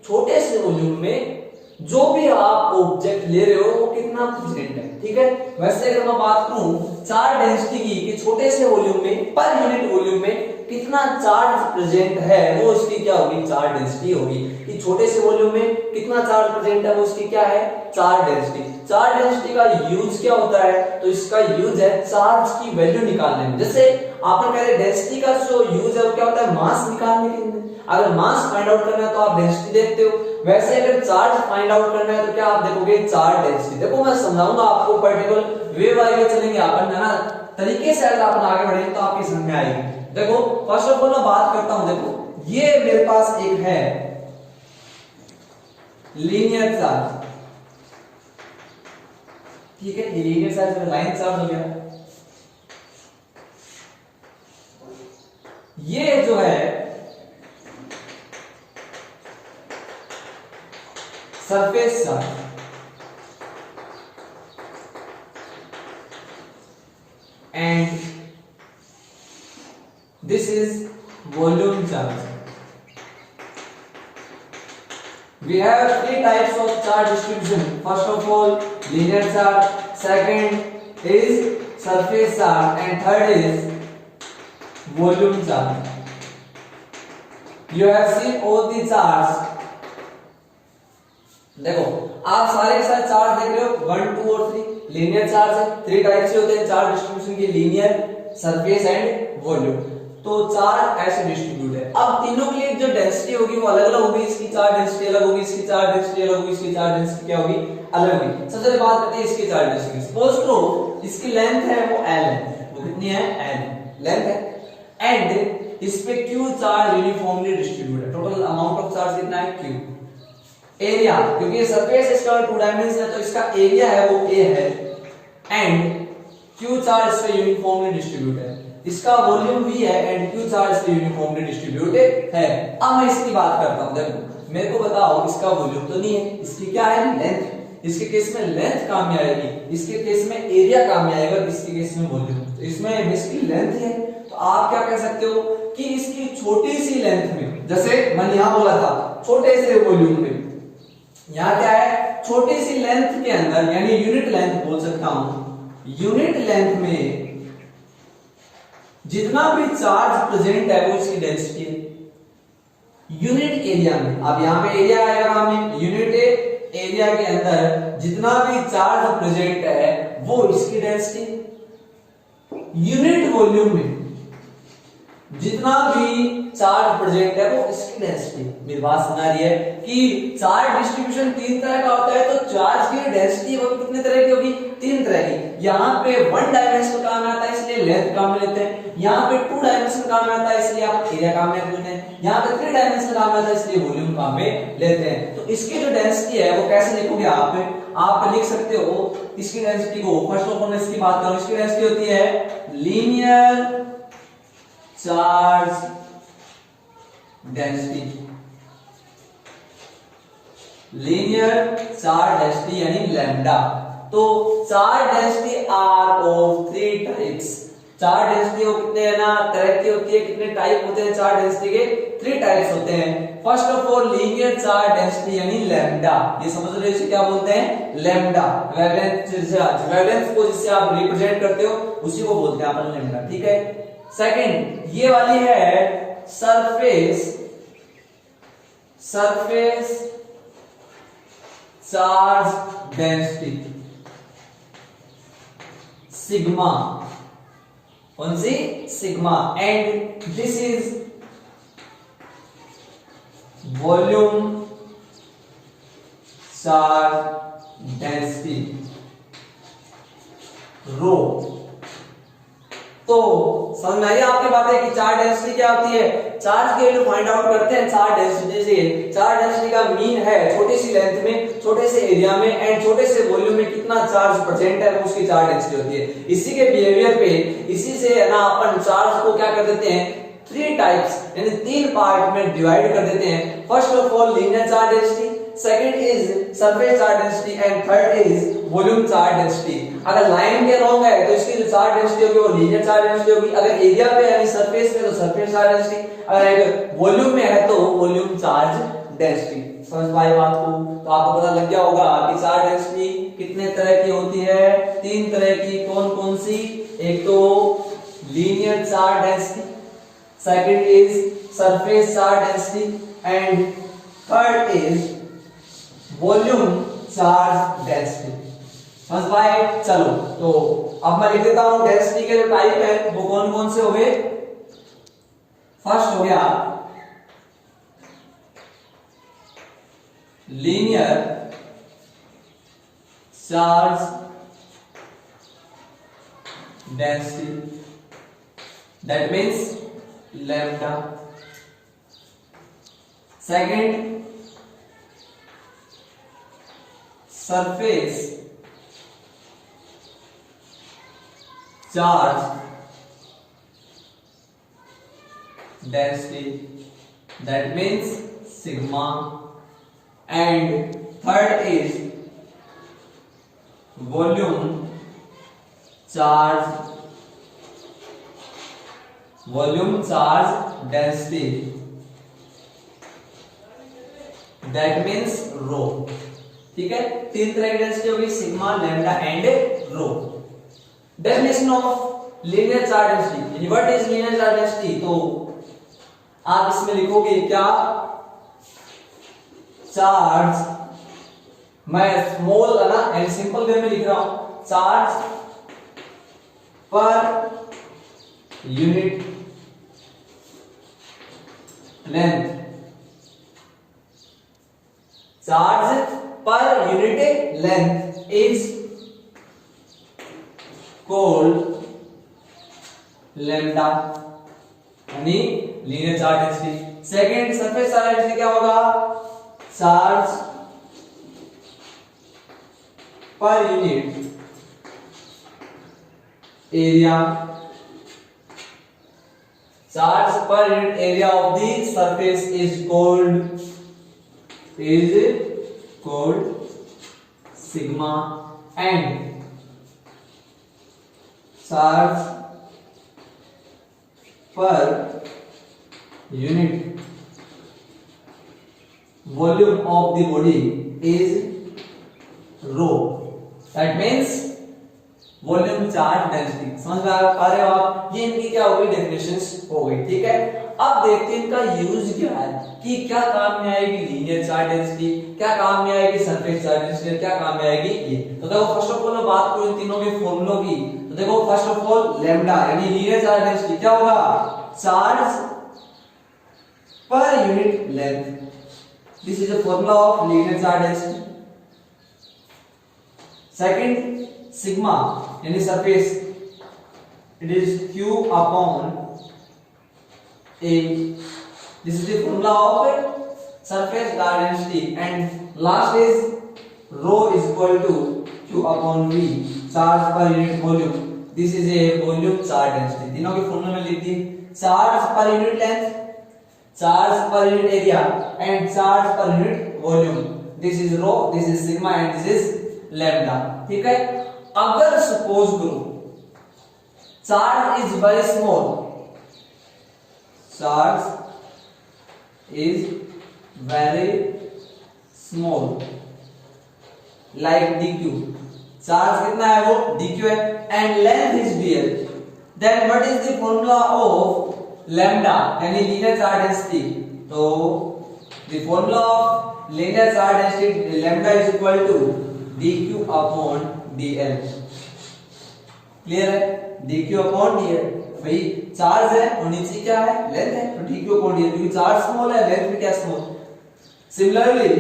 छोटे से वॉल्यूम में जो भी आप ऑब्जेक्ट ले रहे हो वो कितना प्रेजेंट है। ठीक है, वैसे अगर मैं बात करूं चार्ज डेंसिटी की कि छोटे से वॉल्यूम में पर यूनिट वॉल्यूम में कितना चार्ज प्रेजेंट है वो इसकी क्या होगी? चार्ज डेंसिटी होगी। कि छोटे से वॉल्यूम में कितना चार्ज प्रेजेंट है वो इसकी क्या है? Charge density. चार्ज डेंसिटी का यूज क्या होता है? तो इसका यूज है चार्ज की वैल्यू निकालने में। जैसे आपने कह रहे डेंसिटी का जो यूज है वो क्या होता है? मास निकालने के लिए। अगर मास फाइंड आउट करना है तो आप डेंसिटी देखते हो, वैसे अगर चार्ज फाइंड आउट करना है तो क्या आप देखोगे? Charge density. देखो मैं समझाऊंगा आपको, पर्टिकुलर वे बाय वे चलेंगे अपन, है ना, तरीके से अगर आप आगे बढ़ेंगे तो आपकी समझ में आएगी। देखो फर्स्ट ऑफ ऑल मैं बात करता हूं, देखो ये मेरे पास एक है लीनियर चार्ज, ठीक है, ये लीनियर चार्ज में लाइन चार्ज हो गया। ये जो है surface charge, and this is volume charge. We have three types of charge distribution. First of all, linear charge. Second is surface charge, and third is volume charge. You have seen all the charge. देखो आप सारे के सारे charge देख रहे हो, 1 2 और 3 linear charge है। 3 टाइप्स के होते हैं चार्ज डिस्ट्रीब्यूशन के, लीनियर, सरफेस एंड वॉल्यूम। तो चार्ज ऐसे डिस्ट्रीब्यूट है। अब तीनों के लिए जो डेंसिटी होगी वो अलग अलग होगी। इसकी चार्ज डेंसिटी अलग होगी, इसकी चार्ज डेंसिटी अलग होगी, इसकी चार्ज डेंसिटी क्या होगी, अलग होगी। सबसे पहले बात करते हैं इसकी चार्ज डेंसिटी। सपोज करो इसकी लेंथ है वो l है, वो कितनी है, l लेंथ है, एंड इस पे q चार्ज यूनिफॉर्मली डिस्ट्रीब्यूट है। टोटल अमाउंट ऑफ चार्ज कितना है, q। एरिया, क्योंकि ये सरफेस इसका 2 डायमेंशन है तो इसका एरिया है वो a है, एंड q चार्ज पे यूनिफॉर्मली डिस्ट्रीब्यूट है। इसका वॉल्यूम v है एंड q चार्ज पे यूनिफॉर्मली डिस्ट्रीब्यूटेड है। अब मैं इसकी बात करता हूं। देखो मेरे को बताओ, इसका वॉल्यूम तो नहीं है, इसकी क्या है, लेंथ। इसके केस में लेंथ काम में आएगी, इसके केस में एरिया काम में आएगा, इसके केस में वॉल्यूम। तो इसमें बेसिकली लेंथ है, तो आप क्या कह सकते हो कि इसकी छोटी सी लेंथ में, जैसे मैंने यहां बोला था छोटे से वॉल्यूम में, यहां क्या है, छोटी सी लेंथ के अंदर, यानी यूनिट लेंथ बोल सकता हूं, यूनिट लेंथ में जितना भी चार्ज प्रेजेंट है वो इसकी डेंसिटी है। यूनिट एरिया में, अब यहां पे एरिया आएगा हमें, यूनिट एरिया के अंदर जितना भी चार्ज प्रेजेंट है वो इसकी डेंसिटी। यूनिट वॉल्यूम में जितना भी चार्ज प्रेजेंट है वो इसकी डेंसिटी। मेरी बात सुना रही है कि चार्ज डिस्ट्रीब्यूशन 3 तरह का होता है, तो चार्ज की डेंसिटी वो कितने तरह की होगी, 3 तरह की। यहाँ पे 1 डायमेंशन काम में आता है इसलिए लेंथ काम में लेते हैं, यहाँ पे 2 डायमेंशन काम में आता है इसलिए आप एरिया काम में लेते हैं, यहाँ पे 3 डायमेंशन काम में आता है इसलिए वॉल्यूम काम में लेते हैं। तो इसकी जो डेंसिटी है वो कैसे लिखोगे आप लिख सकते हो इसकी डेंसिटी को। फर्स्ट ऑफ ऑल इसकी बात करो, इसकी डेंसिटी होती है linear charge density, linear charge density यानी लैम्डा। तो charge density are of 3 types. Charge density वो कितने है ना तरह की होती है, कितने टाइप होते हैं चार्ज डेंसिटी के, 3 टाइप्स होते हैं। First of all linear charge density यानी लैम्डा, ये समझ रहे हो इसे क्या बोलते हैं, लैम्डा। वेवलेंथ को जिससे आप रिप्रेजेंट करते हो उसी को बोलते हैं अपन लैम्डा, ठीक है। सेकंड ये वाली है सरफेस चार्ज डेंसिटी, सिग्मा, कौन सी, sigma. And this is volume charge density, rho. तो समझ में आई आपकी बात है कि चार्ज डेंसिटी क्या होती है, चार्ज की वैल्यू फाइंड आउट करते हैं चार्ज डेंसिटी से। चार्ज डेंसिटी का मीन है छोटी सी लेंथ में, छोटे से एरिया में एंड छोटे से वॉल्यूम में कितना चार्ज प्रेजेंट है वो उसकी चार्ज डेंसिटी होती है। इसी के बिहेवियर पे, इसी से है ना अपन चार्ज को क्या कर देते हैं, 3 टाइप्स यानी 3 पार्ट में डिवाइड कर देते हैं। First of all linear charge density, second is surface charge density and third is volume charge density. अगर लाइन के लॉन्ग है तो इसकी जो चार्ज डेंसिटी होगी वो लीनियर चार्ज डेंसिटी होगी, अगर एरिया पे यानी सरफेस पे तो सरफेस चार्ज डेंसिटी, अगर वॉल्यूम में है तो वॉल्यूम चार्ज डेंसिटी। समझ पाए बात को? तो आपको पता लग गया होगा कि चार्ज डेंसिटी कितने तरह की होती है, 3 तरह की। कौन कौन सी, एक तो linear charge density, second is surface charge density and third is volume charge density. समझ पाए? चलो तो अब मैं लिख देता हूं डेंसिटी के जो टाइप है वो कौन कौन से हो गए। फर्स्ट हो गया linear charge density, that means lambda. Second surface charge density, that means sigma, and third is volume charge density, that means rho. ठीक है, तीन तरह की डेंसिटी होगी, sigma, lambda and rho. Definition of linear charge density. What is linear charge density? तो आप इसमें लिखोगे क्या? चार्ज, मैं स्मॉल है ना एंड सिंपल वे में लिख रहा हूं, charge per unit length, charge per unit length is called lambda, यानी linear charge density. Second surface charge density क्या होगा? Charge per unit area, charge per unit area of the surface is called sigma, and charge per unit volume of the body is rho, that means volume charge density. समझ में आ रहे हो आप? ये इनकी क्या हो गई? डेफिनेशंस हो गई. ठीक है, अब देखते हैं इनका यूज क्या है, कि क्या काम में आएगी लीनियर चार्ज डेंसिटी, क्या काम में आएगी सरफेस चार्ज डेंसिटी, क्या काम में आएगी ये. तो देखो फर्स्ट ऑफ ऑल मैं बात करूं इन तीनों के फॉर्मूलों की, तो देखो फर्स्ट ऑफ ऑल लैम्डा यानी लीनियर चार्ज डेंसिटी क्या होगा? Charge per unit length. This is the formula of linear charge density. Second, sigma यानी surface, it is q upon a. This is the formula of surface charge density. And last is rho is equal to q upon v, charge per unit volume. This is a volume charge density. तीनों के formula में लिख दी. Charge per unit length, charge per unit area and charge per unit volume. This is rho, this is sigma and this is lambda. ठीक है, अगर suppose करो charge is very small, charge is very small like dq, charge कितना है वो dq है, and length is dl, then what is the formula of lambda यानी linear charge density? तो the formula of linear charge density lambda is equal to dq upon dl. Clear है? dq upon dl, भाई charge है और नीचे क्या है? Length है, तो dq अपॉन dl, क्योंकि चार्ज स्मॉल है, लेंथ भी क्या small. Similarly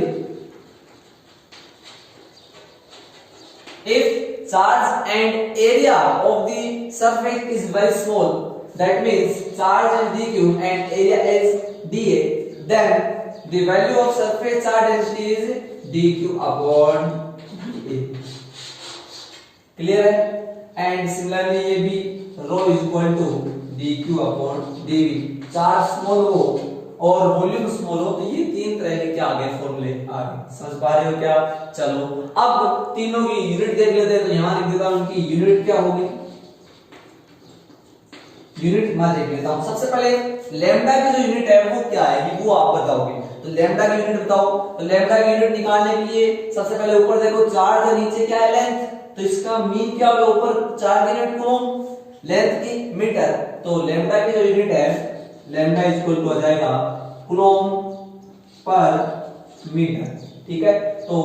if charge and area of the surface is very small, that means charge is dq and area is dA, then the value of surface charge density is dq upon dA. Clear है? And similarly ये भी rho is equal to dq upon dv. Charge small हो और volume small हो, तो ये तीन तरह के क्या आ गए फॉर्मूले आ गए. समझ पा रहे हो क्या? चलो अब तीनों की यूनिट देख लेते हैं. तो यहां लिख देता हूं उनकी यूनिट क्या होगी. यूनिट मैं देख लेता हूं. सबसे पहले लैम्डा की जो यूनिट है वो क्या है, वो आप बताओगे. तो लैम्डा की यूनिट बताओ. तो लैम्डा की यूनिट निकालने के लिए सबसे पहले ऊपर देखो चार्ज है, नीचे क्या है? लेंथ. तो इसका मीन क्या होगा? ऊपर चार्ज की यूनिट कूलम, लेंथ की मीटर. तो लैम्डा की जो यूनिट है लैम्डा इज इक्वल टू आ जाएगा कूलम पर मीटर. ठीक है, तो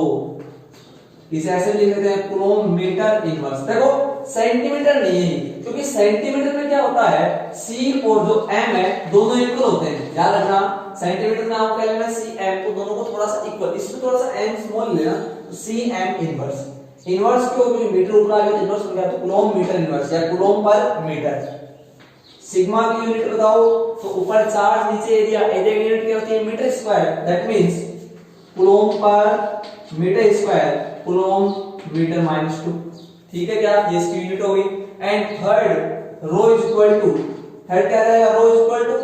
इसे ऐसे लिख देते हैं कूलम मीटर इनवर्स. देखो सेंटीमीटर नहीं है, क्योंकि सेंटीमीटर में क्या होता है, c और जो m है दोनों इक्वल होते हैं. याद रखना सेंटीमीटर में आपको क्या लेना है, cm, तो दोनों को थोड़ा सा इक्वल, इसमें थोड़ा सा m स्मॉल लेना, तो cm इनवर्स. इनवर्स क्यों? क्योंकि मीटर ऊपर आ गया तो इनवर्स हो गया, तो कूलम मीटर इनवर्स या कूलम पर मीटर. सिग्मा की यूनिट बताओ तो ऊपर चार्ज नीचे एरिया, एरिया की यूनिट क्या होती है metre square, that means coulomb per metre square, coulomb metre minus 2। ठीक है क्या, ये इसकी यूनिट हो गई। And third rho is equal to, third क्या रहेगा rho is equal to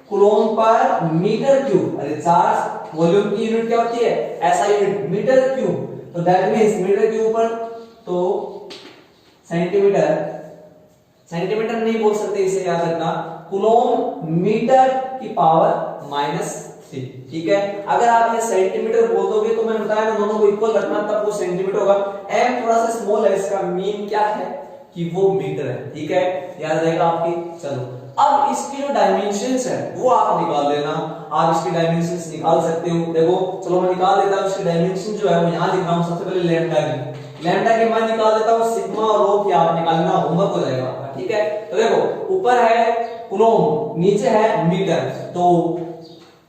coulomb per metre cube. अरे चार्ज वॉल्यूम की यूनिट क्या होती है ऐसा यूनिट मीटर क्यूब, तो that means metre cube per तो सेंटीमीटर, सेंटीमीटर नहीं बोल सकते इसे याद रखना, कूलम्ब मीटर की पावर माइनस 3। ठीक है, अगर आप ये सेंटीमीटर बोल दोगे तो मैंने बताया ना दोनों को इक्वल रखना तब वो सेंटीमीटर होगा। m थोड़ा सा स्मॉल है, इसका मीन क्या है कि वो मीटर है। ठीक है, याद रहेगा आपकी। चलो अब इसकी जो डायमेंशंस है वो आप निकाल लेना, आप इसकी डायमेंशंस निकाल सकते हो। देखो चलो मैं निकाल देता हूं इसकी डायमेंशन जो है वो यहां लिख रहा हूं। सबसे पहले लैम्डा की मैं निकाल देता हूं, सिग्मा और रो की आप निकालना, होमवर्क हो जाएगा आपका। ठीक है, तो देखो ऊपर है कूलम्ब, नीचे है मीटर, तो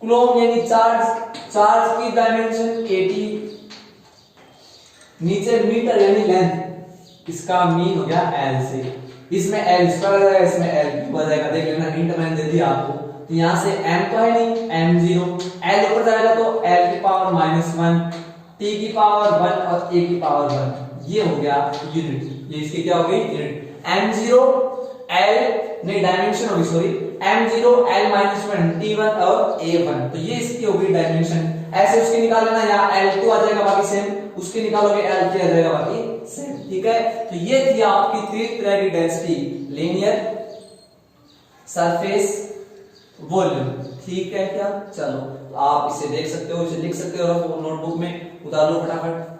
कूलम्ब यानी चार्ज, चार्ज की डायमेंशन 80, नीचे मीटर यानी लेंथ, इसका मीन हो गया l से, इसमें l स्क्वायर है, इसमें l हो जाएगा। देख लेना, हिंट मैंने दे दिया आपको। तो यहां से m तो है नहीं, m0, l ऊपर जाएगा तो l की पावर -1, t की पावर 1 और a की पावर 1, ये हो गया यूनिट। ये इसकी क्या हो गई यूनिट, m0 l नहीं डायमेंशन होगी सॉरी, m0 l -1 t1 और a1, तो ये इसकी हो गई डायमेंशन। ऐसे उसकी निकाल लेना, यहाँ l2 आ जाएगा बाकी सेम, उसके निकालोगे l3 आ जाएगा बाकी सेम। ठीक है, तो ये थी आपकी तीन तरह की डेंसिटी, लीनियर, सरफेस, वॉल्यूम। ठीक है क्या, चलो तो आप इसे देख सकते हो, इसे लिख सकते हो नोटबुक में, उतार लो फटाफट।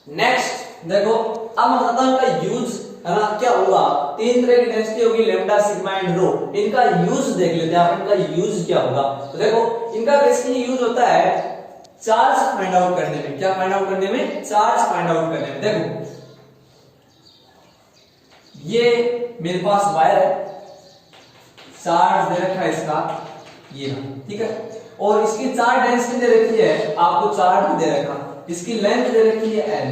नेक्स्ट देखो, अब मैं बताता हूं इनका यूज है ना क्या होगा। तीन तरह की डेंसिटी होगी, लैम्डा, सिग्मा एंड रो। इनका यूज देख लेते हैं आप, इनका यूज क्या होगा। तो देखो इनका बेसिकली यूज होता है चार्ज फाइंड आउट करने में। क्या फाइंड आउट करने में, चार्ज फाइंड आउट करने में। देखो ये मेरे पास वायर है, चार्ज दे रखा है इसका ये ना, ठीक है, और इसकी चार्ज डेंसिटी दे रखी है, आपको चार्ज दे रखा, इसकी लेंथ दे रखी है l।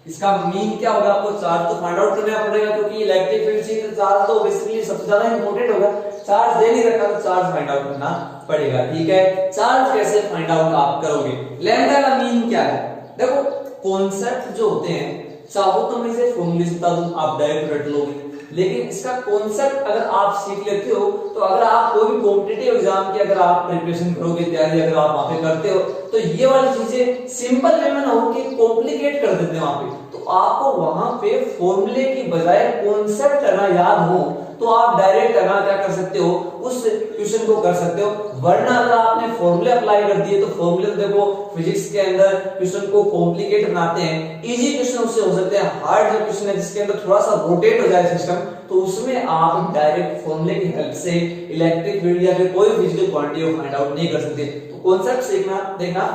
इसका मीन क्या होगा, आपको चार्ज तो फाइंड आउट करना पड़ेगा क्योंकि इलेक्ट्रिक फील्ड से तो चार्ज तो बेसिकली सबसे ज्यादा इंपॉर्टेंट होगा। चार्ज दे नहीं रखा तो चार्ज फाइंड आउट करना पड़ेगा। ठीक है, चार्ज कैसे फाइंड आउट आप करोगे, लैम्डा का मीन क्या है। देखो कॉन्सेप्ट जो होते हैं, चाहो तो मैं इसे फॉर्मूले से बता दूं, आप डायरेक्ट रट लोगे, लेकिन इसका कॉन्सेप्ट अगर आप सीख लेते हो तो अगर आप कोई भी कॉम्पिटिटिव एग्जाम की अगर आप प्रिपरेशन करोगे, तैयारी अगर आप वहां पे करते हो, तो ये वाली चीजें सिंपल वे में ना हो कि कॉम्प्लिकेट कर देते हैं वहां पे। तो आपको वहां पे फॉर्मूले की बजाय कॉन्सेप्ट अगर याद हो तो आप डायरेक्ट अगर क्या कर सकते हो, उस क्वेश्चन को कर सकते हो। वरना अगर आपने फॉर्मूले अप्लाई कर दिए तो फॉर्मूले तो देखो फिजिक्स के अंदर क्वेश्चन को कॉम्प्लिकेट बनाते हैं। इजी क्वेश्चन उससे हो सकते हैं, हार्ड जो क्वेश्चन है जिसके अंदर थोड़ा सा रोटेट हो जाए सिस्टम, तो उसमें आप डायरेक्ट फॉर्मूले की हेल्प से इलेक्ट्रिक फील्ड या फिर कोई फिजिकल क्वांटिटी फाइंड आउट नहीं कर सकते। तो कॉन्सेप्ट सीखना, देखना,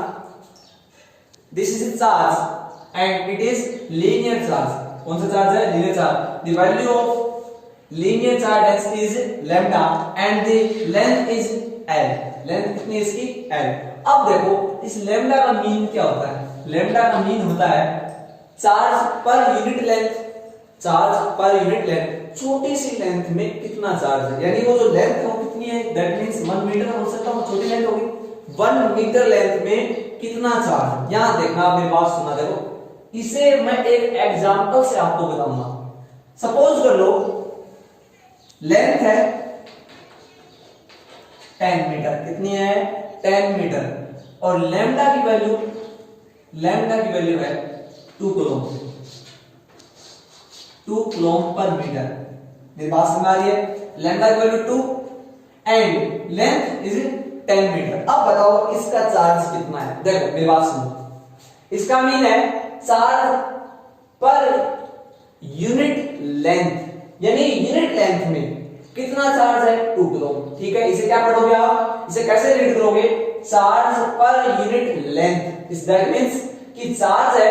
this is charge and it is linear charge. कौन सा चार्ज है, linear charge. The value of linear charge density is lambda and the length is l। Length कितनी है इसकी, l। अब देखो इस लैम्डा का मीन क्या होता है, लैम्डा का मीन होता है charge per unit length, charge per unit length, छोटी सी लेंथ में कितना चार्ज है, यानी वो जो लेंथ है वो कितनी है, दैट मींस 1 मीटर हो सकता है, छोटी लेंथ होगी, 1 मीटर लेंथ में कितना चार्ज। यहां देखना, मेरी बात सुनना, देखो इसे मैं एक एग्जांपल से आपको बताऊंगा। सपोज कर लो लेंथ है 10 मीटर, कितनी है 10 मीटर, और लैम्डा की वैल्यू, लैम्डा की वैल्यू है 2 कूलम्ब, 2 कूलम्ब पर मीटर। मेरी बात समझ आ रही है, लैम्डा की value 2 and length is 10 metre. अब बताओ इसका चार्ज कितना है। देखो मेरी बात सुनो, इसका मीन है चार्ज पर यूनिट लेंथ, यानी यूनिट लेंथ में कितना चार्ज है 2 कूलम्ब। ठीक है, इसे क्या पढ़ोगे आप, इसे कैसे रीड करोगे, चार्ज पर यूनिट लेंथ। इस दैट मींस कि चार्ज है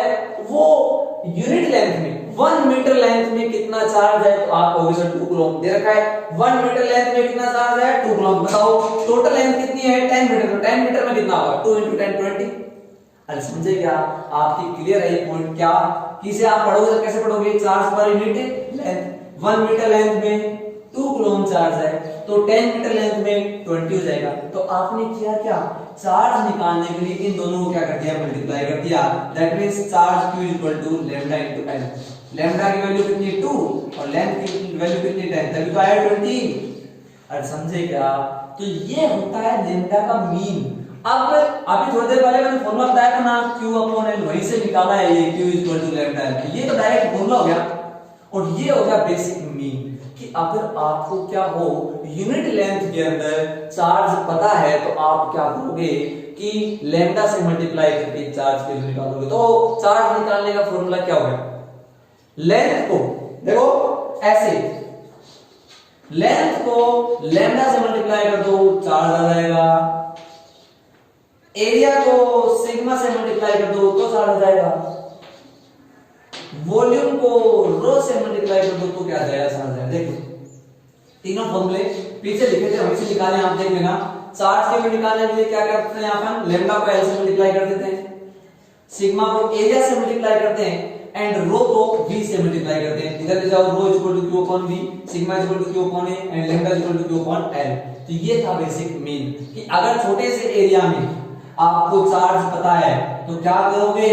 वो यूनिट लेंथ में 1 मीटर लेंथ में कितना चार्ज है, तो आप कहोगे सर 2 कूलम्ब दे रखा है, 1 मीटर लेंथ में कितना चार्ज है 2 कूलम्ब। बताओ टोटल लेंथ कितनी है 10 मीटर, तो 10 मीटर में कितना होगा 2 × 10 20। अरे समझे क्या, आपकी क्लियर है ये पॉइंट क्या, किसे आप पढ़ोगे तो कैसे पढ़ोगे, charge per unit length, 1 metre length में 2 कूलम्ब चार्ज है तो 10 मीटर लेंथ में 20 हो जाएगा। तो आपने किया क्या, चार्ज निकालने के लिए इन दोनों को क्या कर दिया, मल्टीप्लाई कर दिया। That means charge Q = lambda × L। Lambda की वैल्यू कितनी 2 और लेंथ की वैल्यू कितनी 10, तभी तो आया 20। अरे समझे क्या, तो ये होता है लैम्डा का मीन। अब अभी थोड़ी देर पहले मैंने फॉर्मूला बताया था ना Q/L, वहीं से निकाला है ये Q = लैम्डा। ये तो डायरेक्ट फॉर्मूला हो गया और ये हो गया बेसिक मीन कि अगर आपको क्या हो यूनिट लेंथ के अंदर चार्ज पता है तो आप क्या करोगे कि लैम्डा से मल्टीप्लाई करके चार्ज की वैल्यू निकालोगे। तो चार्ज निकालने का फॉर्मूला क्या होगा, लेंथ को देखो ऐसे, लेंथ को लैम्डा से मल्टीप्लाई कर दो चार्ज आ जाएगा, एरिया को सिग्मा से मल्टीप्लाई कर दो तो चार्ज आ जाएगा, वॉल्यूम को रो से मल्टीप्लाई कर दो तो क्या आ जाएगा, चार्ज आ जाएगा। देखो तीनों फॉर्मूले पीछे लिखे थे वहीं से निकाले, आप देख लेना। चार्ज की वैल्यू निकालने के लिए क्या करते हैं अपन, लैम्डा को L से मल्टीप्लाई कर देते हैं, सिग्मा को एरिया से मल्टीप्लाई करते हैं एंड रो को v से मल्टीप्लाई करते हैं। इधर ले जाओ, रो Q/V, sigma Q/A and lambda Q/L। तो ये था बेसिक मीन कि अगर छोटे से एरिया में आपको चार्ज पता है तो क्या करोगे,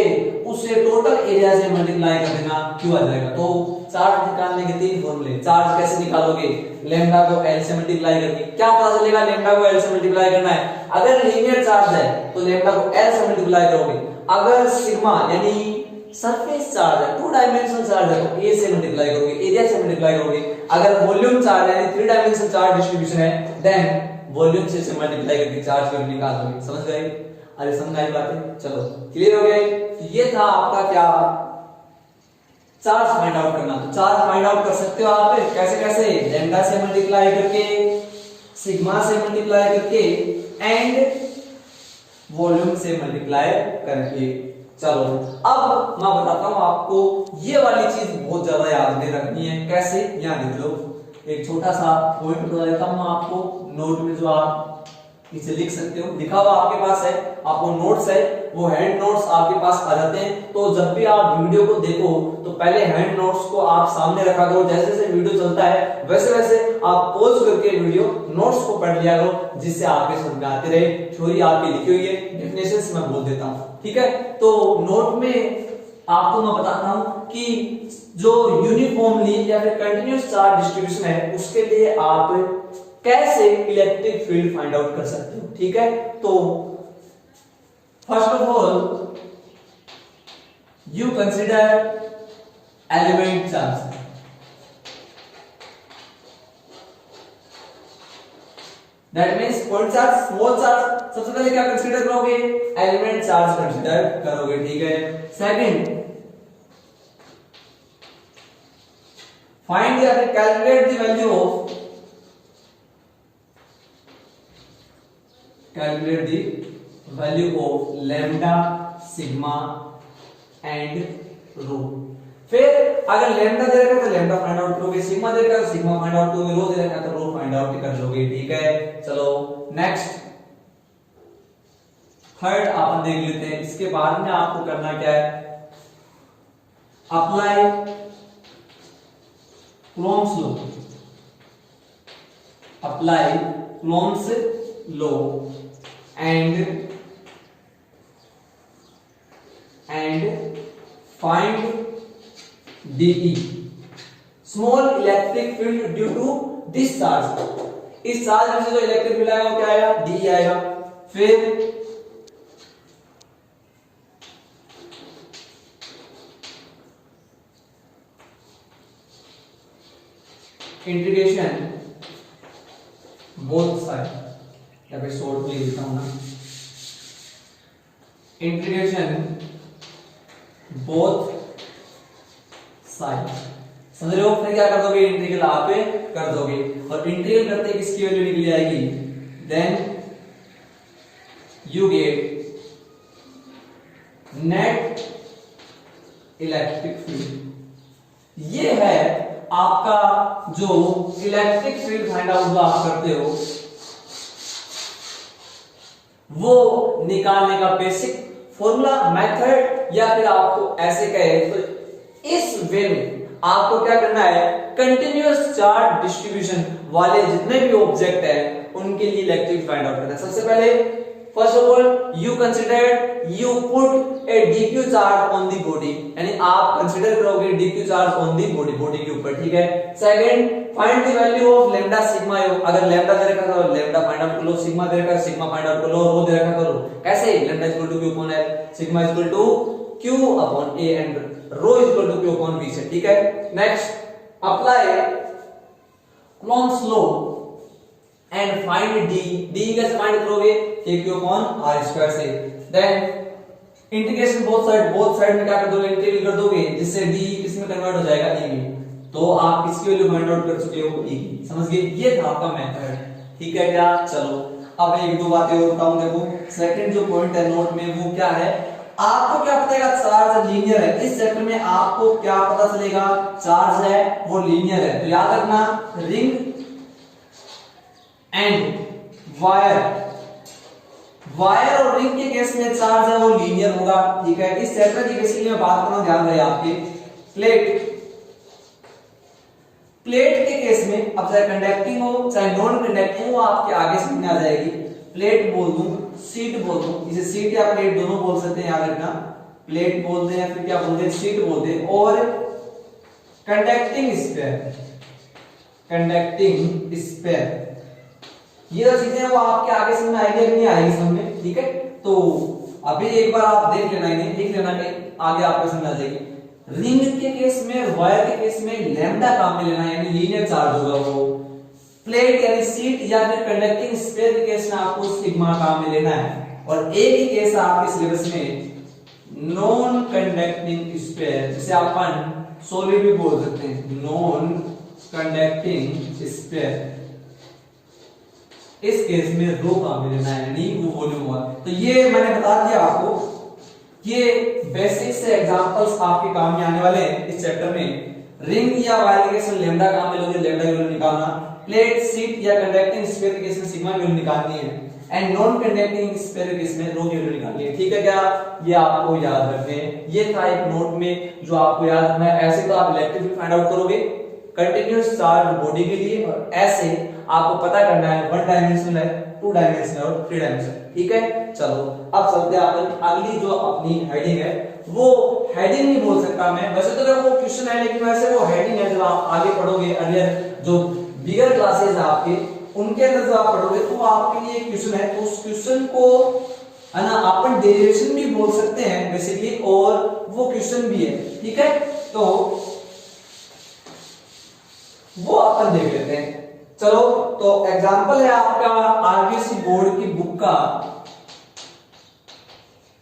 उससे टोटल एरिया से मल्टीप्लाई कर देना, क्यों आ जाएगा। तो चार्ज निकालने के 3 फॉर्मूले। चार्ज कैसे निकालोगे, लैम्डा को L से मल्टीप्लाई करके। क्या पता चलेगा लैम्डा को L से मल्टीप्लाई करना है, अगर लीनियर चार्ज है तो लैम्डा को L से मल्टीप्लाई करोगे, अगर सिग्मा यानी सरफेस चार्ज है 2 डायमेंशनल चार्ज है तो A से मल्टीप्लाई करोगे, एरिया से मल्टीप्लाई करोगे। अगर वॉल्यूम चार्ज है यानी 3 डायमेंशनल चार्ज डिस्ट्रीब्यूशन है देन वॉल्यूम से मल्टीप्लाई करके चार्ज की वैल्यू निकाल दोगे। समझ गए, अरे समझ आई बातें, चलो क्लियर हो गए। तो ये था आपका क्या, चार्ज फाइंड आउट करना। तो चार्ज फाइंड आउट कर सकते हो आप कैसे कैसे, लैम्डा से मल्टीप्लाई करके, सिग्मा से मल्टीप्लाई करके एंड वॉल्यूम से मल्टीप्लाई करके। चलो अब मैं बताता हूं आपको, ये वाली चीज बहुत ज्यादा याद में रखनी है। कैसे, यहां देख लो, एक छोटा सा पॉइंट बता देता हूं आपको, नोट में जो आप इसे लिख सकते हो, लिखा हुआ आपके पास है, आपको नोट्स है, वो हैंड नोट्स आपके पास आ जाते हैं। तो जब भी आप वीडियो को देखो तो पहले हैंड नोट्स को आप सामने रखा करो, जैसे जैसे वीडियो चलता है वैसे वैसे आप पॉज करके वीडियो नोट्स को पढ़ लिया करो, जिससे आपके समझ में आते रहे। थ्योरी आपकी लिखी हुई है, डेफिनेशंस मैं बोल देता हूं, ठीक है। तो नोट में आपको मैं बताता हूं कि जो यूनिफॉर्मली या फिर कंटिन्यूअस चार्ज डिस्ट्रीब्यूशन है उसके लिए आप कैसे इलेक्ट्रिक फील्ड फाइंड आउट कर सकते हो, ठीक है। तो first of all you consider element charge. That means point charge, small charge, सबसे पहले क्या कंसीडर करोगे, एलिमेंट चार्ज कंसीडर करोगे, ठीक है। सेकंड, फाइंड या फिर calculate the value of, calculate the value of lambda, sigma and rho। फिर अगर लैम्डा दे रखा है तो लैम्डा फाइंड आउट करोगे, सिग्मा दे रखा है तो सिग्मा फाइंड आउट करोगे, रो दे रखा है तो रो फाइंड आउट कर लोगे, ठीक है। चलो नेक्स्ट, थर्ड अपन देख लेते हैं। इसके बाद में आपको करना क्या है, apply Coulomb's law, apply Coulomb's law and find dE, small electric field due to this charge। इस चार्ज में से जो इलेक्ट्रिक फील्ड आएगा वो क्या आएगा, dE आएगा। फिर इंटीग्रेशन बोथ साइड, या फिर शॉर्ट में लिखता हूं ना, इंटीग्रेशन बोथ साइड। समझ रहे हो? फिर क्या कर दोगे, इंटीग्रल आप पे कर दोगे और इंटीग्रल करते किसकी वैल्यू निकली आएगी, then you get net electric field. ये है आपका जो इलेक्ट्रिक फील्ड फाइंड आउट जो आप करते हो वो निकालने का बेसिक फॉर्मूला मेथड, या फिर आपको ऐसे कहे तो इस वे में आपको क्या करना है, कंटिन्यूअस चार्ज डिस्ट्रीब्यूशन वाले जितने भी ऑब्जेक्ट है उनके लिए इलेक्ट्रिक फाइंड आउट करना है। सबसे पहले first of all you consider you put A dq charge on the body, यानी आप कंसीडर करोगे dq charge on the body के ऊपर, ठीक है। Second, find the value of lambda sigma you. अगर लैम्डा दे रखा है तो लैम्डा फाइंड आउट कर लो, सिग्मा दे रखा है सिग्मा फाइंड आउट कर लो, रो दे रखा करो। कैसे, lambda equal to q upon l, sigma equal to q upon a and rho equal to q upon v से, ठीक है। Next, apply Coulomb's law and find d कैसे फाइंड करोगे, q अपॉन r स्क्वायर से। Then integration both side में क्या कर दोगे, इंटीग्रल कर दोगे, जिससे d किसमें कन्वर्ट हो जाएगा, e में। तो आप इसकी वैल्यू फाइंड आउट कर चुके हो, e की। समझ गए, ये था आपका मेथड, ठीक है क्या। चलो अब एक दो बातें और बताऊं। देखो सेकंड जो पॉइंट है नोट में वो क्या है, आपको क्या पता चलेगा, चार्ज लीनियर है। इस चैप्टर में आपको क्या पता चलेगा, चार्ज है वो लीनियर है। तो याद रखना, रिंग एंड वायर और रिंग के केस में चार्ज है वो लीनियर होगा, ठीक है। इस चैप्टर की बेसिकली मैं बात करना, ध्यान रहे आपके। प्लेट के केस में, अब चाहे कंडक्टिंग हो चाहे नॉन कंडक्टिंग हो, आपके आगे समझ में आ जाएगी। प्लेट बोल दूं, सीट बोल दूं, इसे सीट या प्लेट दोनों बोल सकते हैं, याद रखना। प्लेट बोलते हैं, फिर क्या बोलते हैं, सीट बोलते हैं। और कंडक्टिंग स्फीयर, ये जो चीजें हैं वो आपके आगे समझ में आएगी कि नहीं आएगी समझ में, ठीक है। तो अभी एक बार आप देख लेना, इन्हें लिख लेना कि आगे आपको समझ आ जाएगी। रिंग के केस में, वायर के केस में लैम्डा काम में लेना, यानी लीनियर चार्ज होगा वो। प्लेट यानी सीट या फिर कंडक्टिंग स्फीयर के केस में आपको सिग्मा काम में लेना है। और एक ही केस आपके सिलेबस में नॉन कंडक्टिंग स्फीयर, जिसे अपन सॉलिड भी बोल सकते हैं, नॉन कंडक्टिंग स्फीयर, इस केस में रो काम में लेना है, यानी वो वॉल्यूम हुआ। तो ये मैंने बता दिया आपको, ये बेसिक से एग्जांपल्स आपके काम में आने वाले हैं इस चैप्टर में। रिंग या वायर के केस में लैम्डा काम में लोगे, लैम्डा की वैल्यू निकालना। प्लेट, सीट या कंडक्टिंग स्फीयर के केस में सिग्मा की वैल्यू निकालनी है, एंड नॉन कंडक्टिंग स्फीयर के केस में रो की वैल्यू निकालनी है, ठीक है क्या। ये आपको याद रखने हैं, ये था एक नोट में जो आपको याद रखना है। ऐसे तो आप इलेक्ट्रिक फील्ड फाइंड आउट करोगे कंटीन्यूअस चार्ज बॉडी के लिए, और ऐसे आपको पता करना है 1 डायमेंशनल है, 2 डायमेंशनल और 3 डायमेंशनल, ठीक है। चलो अब चलते हैं अपन अगली जो अपनी हेडिंग है, वो हेडिंग नहीं बोल सकता मैं, वैसे तो वो क्वेश्चन है, लेकिन वैसे वो हेडिंग है। जब आप आगे पढ़ोगे, अर्लियर जो बिगर क्लासेस है आपके, उनके अंदर जो आप पढ़ोगे तो आपके लिए क्वेश्चन है, तो उस क्वेश्चन को है ना अपन डेरिवेशन भी बोल सकते हैं बेसिकली, और वो क्वेश्चन भी है, ठीक है। तो वो अपन देख लेते हैं। चलो, तो एग्जांपल है आपका आरबीएससी बोर्ड की बुक का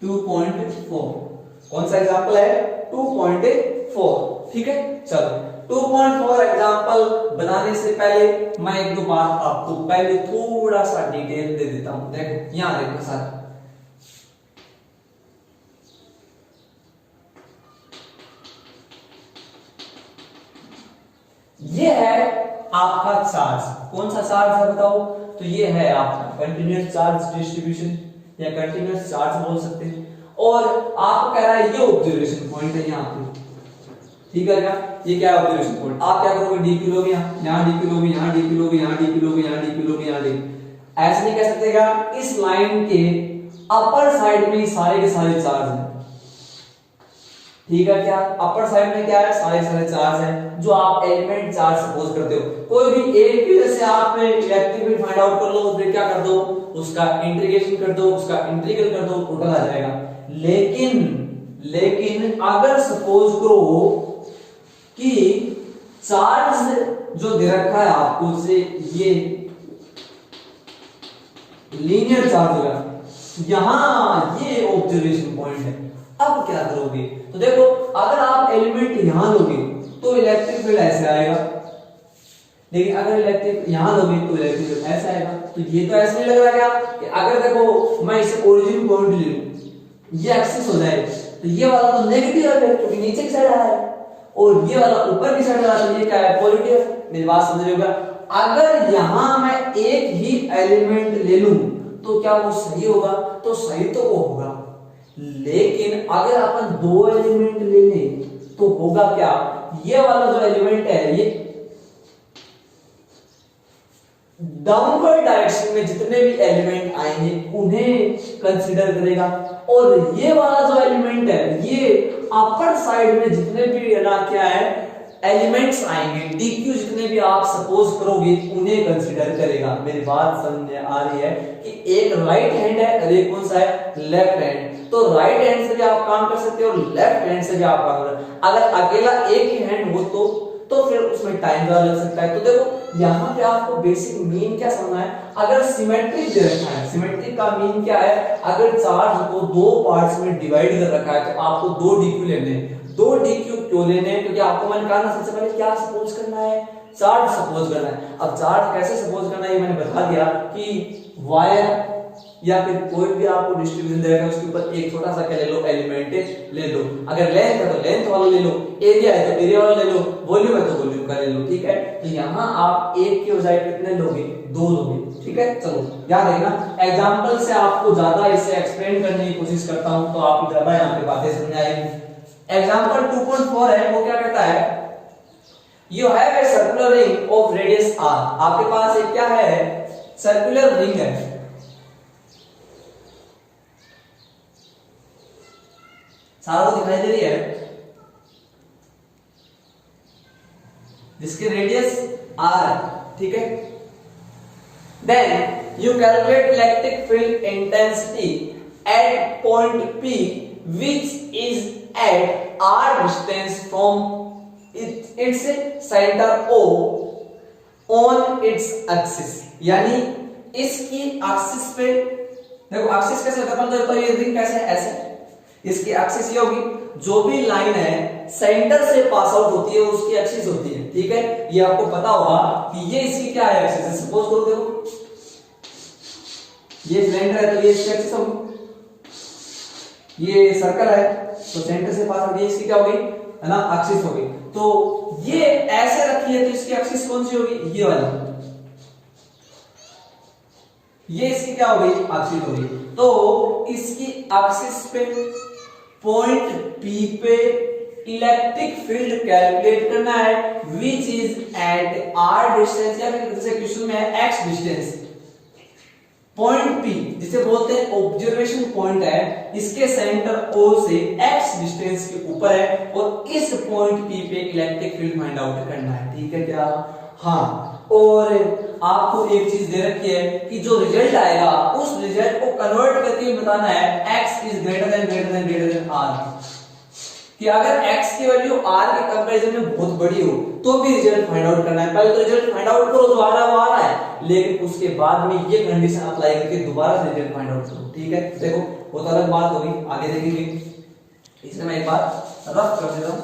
2.4। कौन सा एग्जांपल है, 2.4, ठीक है। चलो 2.4 एग्जांपल बनाने से पहले मैं एक दो बात आपको पहले थोड़ा सा डिटेल दे देता हूं। देखो यहां देखो सर, ये है आपका चार्ज। कौन सा चार्ज है बताओ, तो ये है आपका कंटीन्यूअस चार्ज डिस्ट्रीब्यूशन या कंटीन्यूअस चार्ज बोल सकते हैं। और आपको कह रहा है ये ऑब्जर्वेशन पॉइंट है यहाँ पे, ठीक है क्या। ये क्या है ऑब्जर्वेशन पॉइंट, आप क्या करोगे, डीक्यू लोगे, यहाँ डीक्यू लोगे, यहाँ डीक्यू लोगे, यहाँ डीक्यू लोगे, यहाँ डीक्यू लोगे, यहाँ डीक्यू। ऐसे नहीं कह सकते क्या, इस लाइन के अपर साइड में सारे के सारे चार्ज हैं, ठीक है क्या। अपर साइड में क्या है, सारे सारे चार्ज है, जो आप एलिमेंट चार्ज सपोज करते हो। कोई भी एक भी जैसे आप इलेक्ट्रिक फील्ड फाइंड आउट कर लो, फिर क्या कर दो, उसका इंटीग्रेशन कर दो, उसका इंटीग्रल कर दो, टोटल आ जाएगा। लेकिन अगर सपोज करो कि चार्ज जो दे रखा है आपको, जैसे ये लीनियर चार्ज होगा, यहां ये ऑब्जर्वेशन पॉइंट है, अब क्या करोगे? तो देखो अगर आप एलिमेंट यहां लोगे तो इलेक्ट्रिक फील्ड ऐसे आएगा, लेकिन अगर इलेक्ट्रिक यहां लोगे तो इलेक्ट्रिक फील्ड ऐसे आएगा। तो ये तो ऐसे नहीं लग रहा क्या कि अगर देखो मैं इसे ओरिजिन पॉइंट ले लूं, ये एक्सिस हो जाए तो ये वाला तो नेगेटिव है क्योंकि नीचे की साइड आ रहा है, और ये वाला ऊपर की साइड आ रहा है, तो ये क्या है? पॉजिटिव। मेरी बात समझ रहे हो क्या? अगर यहां मैं एक ही एलिमेंट ले लूं तो क्या वो सही होगा? तो सही तो वो होगा, लेकिन अगर अपन दो एलिमेंट ले लें तो होगा क्या? ये वाला जो एलिमेंट है ये डाउनवर्ड डायरेक्शन में जितने भी एलिमेंट आएंगे उन्हें कंसीडर करेगा, और ये वाला जो एलिमेंट है ये अपर साइड में जितने भी ना क्या है एलिमेंट्स आएंगे, डीक्यू जितने भी आप सपोज करोगे उन्हें कंसीडर करेगा। मेरी बात समझ में आ रही है कि एक राइट हैंड है और एक कौन सा है? Left hand. तो राइट हैंड से भी आप काम कर सकते हो और लेफ्ट हैंड से भी आप काम कर। अगर अकेला एक ही हैंड हो तो फिर उसमें टाइम ज्यादा लग सकता है। तो देखो यहाँ पे आपको बेसिक मीन क्या समझना है? अगर सिमेट्रिक दे रखा है, सिमेट्रिक का मीन क्या है? अगर चार्ज को दो पार्ट्स में डिवाइड कर रखा है तो आपको दो डीक्यू लेने हैं। दो डीक्यू क्यों लेने हैं? क्योंकि आपको मैंने कहा ना सबसे पहले क्या सपोज करना है? चार्ज सपोज करना है। अब चार्ज कैसे सपोज करना है ये मैंने बता दिया कि वायर या फिर कोई भी आपको डिस्ट्रीब्यूशन देगा उसके ऊपर एक छोटा सा क्या ले लो? एलिमेंट ले लो। अगर लेंथ है तो लेंथ वाला ले लो, एरिया है तो एरिया वाला ले लो, वॉल्यूम है तो वॉल्यूम का ले लो। ठीक है, तो यहाँ आप एक के बजाय कितने लोगे? दो लोगे। ठीक है, चलो याद रखना। एग्जांपल से आपको ज्यादा इसे एक्सप्लेन करने की कोशिश करता हूं तो आपको ज्यादा यहाँ पे बातें समझ आएगी। एग्जांपल 2.4 है, वो क्या कहता है? You have a circular ring of radius r। आपके पास एक क्या है? सर्कुलर रिंग है। सारा दिखाई दे रही है, जिसकी रेडियस r है। ठीक है, then you calculate electric field intensity at point P which is at r distance from its center O on its axis। यानी इसकी एक्सिस पे देखो, एक्सिस कैसे होता है? तो ये रिंग कैसे है? ऐसे। इसकी एक्सिस ये होगी, जो भी लाइन है सेंटर से पास आउट होती है उसकी एक्सिस होती है। ठीक है, ये आपको पता होगा कि ये इसकी क्या है? एक्सिस है। सपोज करो देखो ये सिलेंडर है तो ये इसकी एक्सिस होगी, ये सर्कल है तो सेंटर से पास आउट, ये इसकी क्या होगी? है ना, एक्सिस होगी। तो ये ऐसे रखी है तो इसकी एक्सिस कौन सी होगी? ये वाली। ये इसकी क्या होगी? एक्सिस होगी। तो इसकी एक्सिस पे पॉइंट P पे इलेक्ट्रिक फील्ड कैलकुलेट करना है which is at r distance, या फिर जैसे क्वेश्चन में है x डिस्टेंस। पॉइंट P जिसे बोलते हैं ऑब्जर्वेशन पॉइंट है, इसके सेंटर O से x डिस्टेंस के ऊपर है और इस पॉइंट P पे इलेक्ट्रिक फील्ड फाइंड आउट करना है। ठीक है क्या? हाँ, और आपको एक चीज दे रखी है कि जो रिजल्ट आएगा उस रिजल्ट को कन्वर्ट करके बताना है x is greater than r, कि अगर x की वैल्यू r के कंपैरिजन में बहुत बड़ी हो तो भी रिजल्ट फाइंड आउट करना है। पहले तो रिजल्ट फाइंड आउट करो, जो आ रहा है वो आ रहा है, लेकिन उसके बाद में ये कंडीशन अप्लाई करके दोबारा से रिजल्ट फाइंड आउट करो। ठीक है, देखो वो तो अलग बात होगी, आगे देखेंगे। इसमें मैं एक बार रफ कर देता हूं।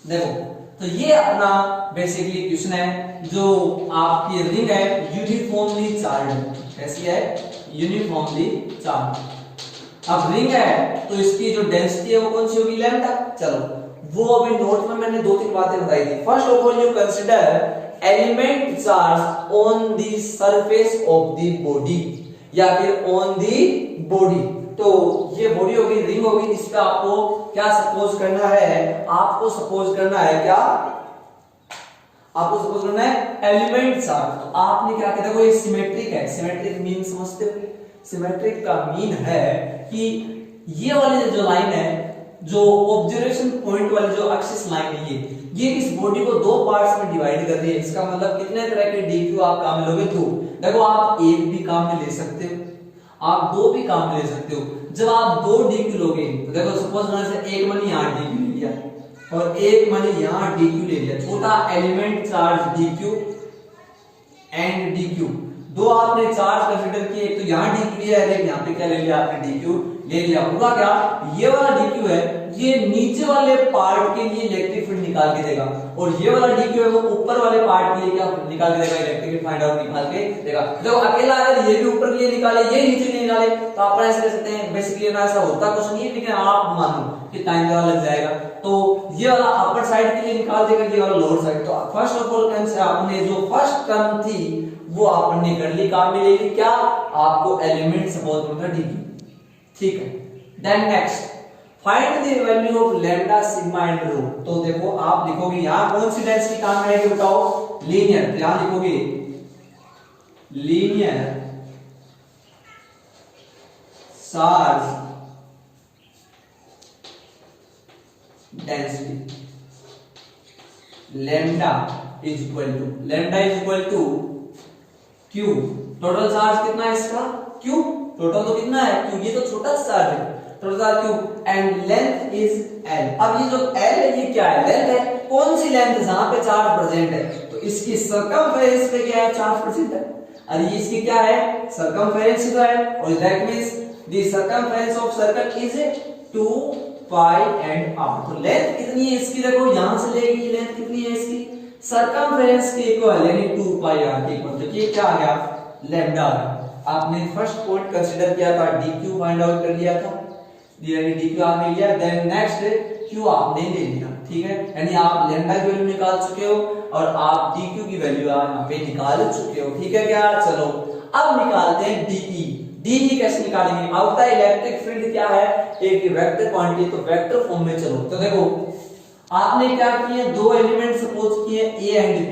देखो तो ये अपना बेसिकली क्वेश्चन है, जो आपकी रिंग है यूनिफॉर्मली चार्ज। कैसी है? Uniformly charge. अब रिंग है तो इसकी जो डेंसिटी है वो कौन सी होगी? लैम्डा। चलो वो अभी नोट में मैंने दो तीन बातें बताई थी। First of all you consider element charge on the surface of the body या फिर ऑन द बॉडी। तो ये बॉडी होगी, रिंग होगी, इस पे आपको क्या सपोज करना है? आपको सपोज करना है क्या? आपको सपोज करना है एलिमेंट चार्ज। तो आपने क्या किया? देखो ये सिमेट्रिक है। सिमेट्रिक मीन समझते हो? सिमेट्रिक का मीन है कि ये वाली जो लाइन है, जो ऑब्जर्वेशन पॉइंट वाली जो एक्सिस लाइन है, ये इस बॉडी को दो पार्ट्स में डिवाइड कर रही है। इसका मतलब कितने तरह के डीक्यू आप काम में लोगे? दो। देखो आप एक भी काम में ले सकते हो, आप दो भी काम ले सकते हो। जब आप दो डीक्यू लोगे तो देखो सपोज मैंने से एक मैंने यहाँ डीक्यू ले लिया और एक मैंने यहाँ डीक्यू ले लिया, छोटा element charge d q and d q. दो आपने चार्ज कंसीडर किए, एक तो यहाँ डीक्यू लिया है, एक यहाँ पे क्या ले लिया आपने? डीक्यू ले लिया। हुआ क्या, ये वाला dq है ये नीचे वाले पार्ट के लिए इलेक्ट्रिक फील्ड निकाल के देगा, और ये वाला dq है वो ऊपर वाले पार्ट के लिए क्या निकाल के देगा, इलेक्ट्रिक फील्ड फाइंड आउट निकाल के देगा। जब अकेला अगर ये भी ऊपर के लिए निकाले ये नीचे के लिए निकाले तो आप ऐसे कर सकते हैं। बेसिकली ना ऐसा होता कुछ नहीं है, लेकिन आप मानो कि टाइम ज्यादा लग जाएगा। तो ये वाला अपर साइड के लिए निकाल देगा, ये वाला लोअर साइड। तो फर्स्ट ऑफ ऑल आपने जो फर्स्ट टर्म थी वो आपने कर ली, काम में ले ली क्या, आपको एलिमेंट सपोज मिल रहा dq, ठीक है। Then next find the value of lambda sigma and rho. तो देखो आप लिखोगे यहां कौन सी डेंसिटी काम में आएगी बताओ, लीनियर। तो यहां लिखोगे linear charge density lambda is equal to q. Total charge कितना है इसका, क्यू। टोटल तो कितना है, क्यू, ये तो छोटा सा चार्ज है, total charge Q. And length is L. अब ये जो एल है ये क्या है, लेंथ है। कौन सी लेंथ, जहां पे चार्ज प्रेजेंट है, तो इसकी सर्कमफेरेंस पे क्या है, चार्ज प्रेजेंट है। और ये इसकी क्या है, सर्कमफेरेंस है, और that means the circumference of circle is 2 pi and r. तो लेंथ कितनी है इसकी, देखो यहां से लेगी लेंथ कितनी है इसकी, सर्कमफेरेंस के इक्वल यानी 2 पाई आर के इक्वल। तो ये क्या आ गया, लैम्डा आ गया। आपने फर्स्ट पॉइंट कंसीडर किया था, dq फाइंड आउट कर लिया था, यानी dq आपने लिया। देन नेक्स्ट q आपने ले लिया, ठीक है। यानी आप लैम्डा की वैल्यू निकाल चुके हो और आप dq की वैल्यू यहां पे निकाल चुके हो, ठीक है क्या। चलो अब निकालते हैं de। de कैसे निकालेंगे, अब इलेक्ट्रिक फील्ड क्या है, एक वेक्टर क्वांटिटी, तो वेक्टर फॉर्म में चलो। तो देखो आपने क्या किए, दो एलिमेंट सपोज किए a एंड b,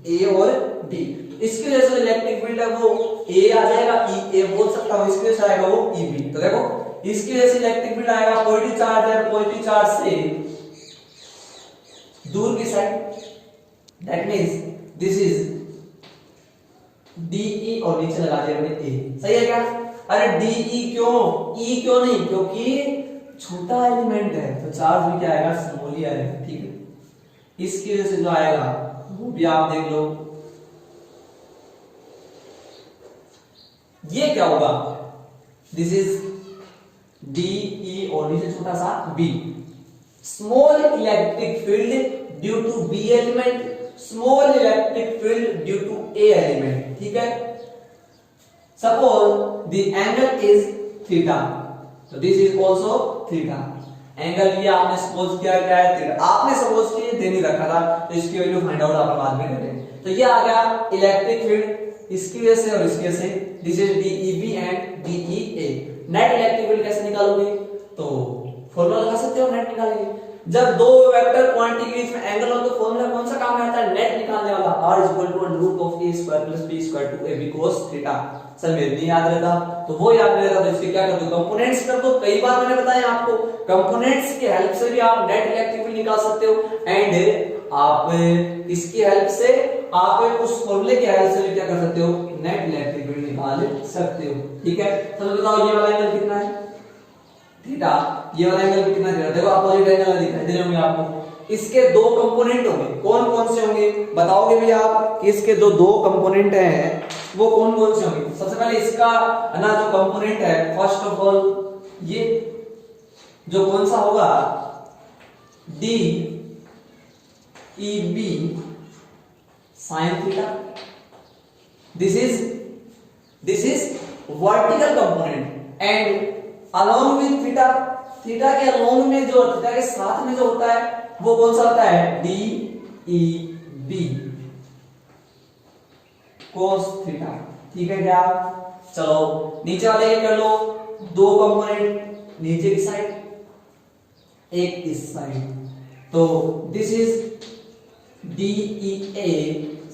a और b। इसके वजह से इलेक्ट्रिक फील्ड है वो a आ जाएगा, e a बोल सकता हूं, इसके वजह से आएगा वो eb। तो देखो इसकी वजह से इलेक्ट्रिक फील्ड आएगा, पॉजिटिव चार्ज है, पॉजिटिव चार्ज से दूर की side, that means this is de, और नीचे लगा दिया मैंने a, सही है क्या। अरे de क्यों, e क्यों नहीं, क्योंकि छोटा एलिमेंट है तो चार्ज भी क्या आएगा, स्मॉल ही आएगा, ठीक है। इसकी वजह से जो आएगा वो भी आप देख लो, ये क्या होगा, दिस इज de और नीचे छोटा सा b। Small electric field due to b element, small electric field due to a element, ठीक है। Suppose the angle is theta, तो this is also theta. Angle ये आपने सपोज किया क्या है, थीटा। आपने सपोज किया दे नहीं रखा था, तो इसकी वैल्यू फाइंड आउट आप बाद में करेंगे। तो ये आ गया इलेक्ट्रिक फील्ड इसकी वजह से और इसकी वजह से, this is dEb and dEa। Net electric field कैसे निकालोगे, तो फॉर्मूला लगा सकते हो, नेट निकालेंगे। जब दो वेक्टर क्वांटिटी के बीच में एंगल हो तो फॉर्मूला कौन सा काम में आता है, नेट निकालने वाला। r = √a² + b² 2ab cos theta. Sir मेरे नहीं याद रहता तो वो याद नहीं रहता, तो इसके क्या कर दो, कंपोनेंट्स कर दो। कई बार मैंने बताया आपको, कंपोनेंट्स की हेल्प से भी आप नेट इलेक्ट्रिक फील्ड निकाल सकते हो, एंड आप इसकी हेल्प से, आप उस फॉर्मूले की हेल्प से भी क्या कर सकते हो, नेट इलेक्ट्रिक फील्ड निकाल सकते हो, ठीक है। तो बताओ ये वाला एंगल कितना है, थीटा। ये वाला एंगल कितना है, देखो अपोजिट एंगल दिखाई दे रहे होंगे आपको। इसके दो कंपोनेंट होंगे, कौन कौन से होंगे बताओगे भैया आप, कि इसके दो कंपोनेंट हैं वो कौन कौन से होंगे। सबसे पहले इसका ना जो कंपोनेंट है, फर्स्ट ऑफ ऑल ये जो कौन सा होगा, DEb sin theta. This is vertical component, and along with theta, theta के अलोंग में जो, थीटा के साथ में जो होता है वो कौन सा होता है, DEb cos थीटा, ठीक है क्या। चलो नीचे वाले ये कर लो, दो कंपोनेंट नीचे की साइड एक इस साइड, तो this is DEa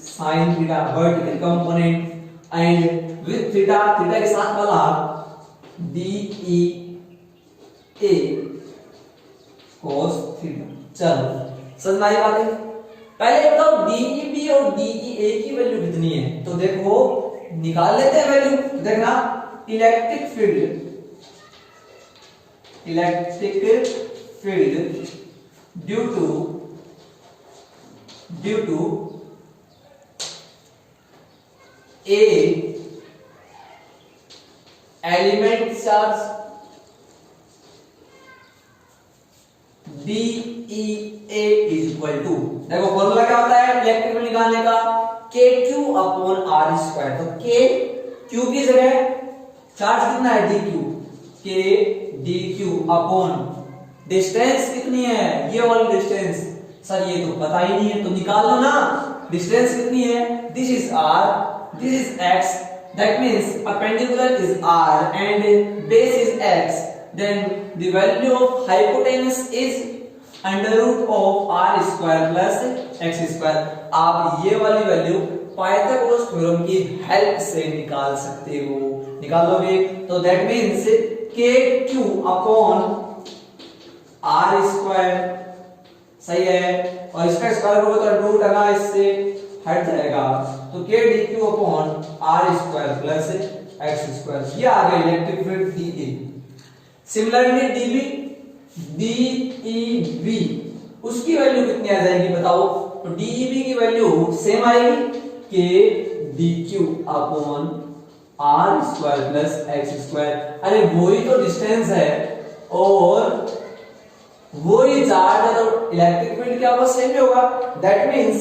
sin theta vertical component, and with theta, theta के साथ वाला DEa cos थीटा। चलो समझ में आई बात है। पहले बताओ DEb और DEa की वैल्यू कितनी है, तो देखो निकाल लेते हैं वैल्यू। देखना electric field due to A element charge d e a is equal to, देखो फॉर्मूला क्या होता है इलेक्ट्रिक फील्ड निकालने का, के क्यू अपॉन आर स्क्वायर। तो के क्यू की जगह चार्ज कितना है डी क्यू, के डी क्यू अपॉन डिस्टेंस कितनी है ये वाली डिस्टेंस, सर ये तो पता ही नहीं है तो निकाल लो ना, डिस्टेंस कितनी है, this is r, this is x, that means perpendicular is r and base is x, then the value of hypotenuse is under root of r square plus x square। आप ये वाली वैल्यू पाइथागोरस थ्योरम की help से निकाल सकते हो, निकाल लोगे तो that means kq upon r square, सही है, और इसका स्क्वायर होगा तो रूट आना इससे हट जाएगा, तो k dq upon r square plus x square, ये आ गया electric field dA। Similarly dB DEB उसकी वैल्यू कितनी आ जाएगी बताओ, तो DEB की वैल्यू सेम आएगी k dq upon r square plus x square. अरे वही तो डिस्टेंस है और वो ही चार्ज है तो इलेक्ट्रिक फील्ड क्या होगा सेम ही होगा, that means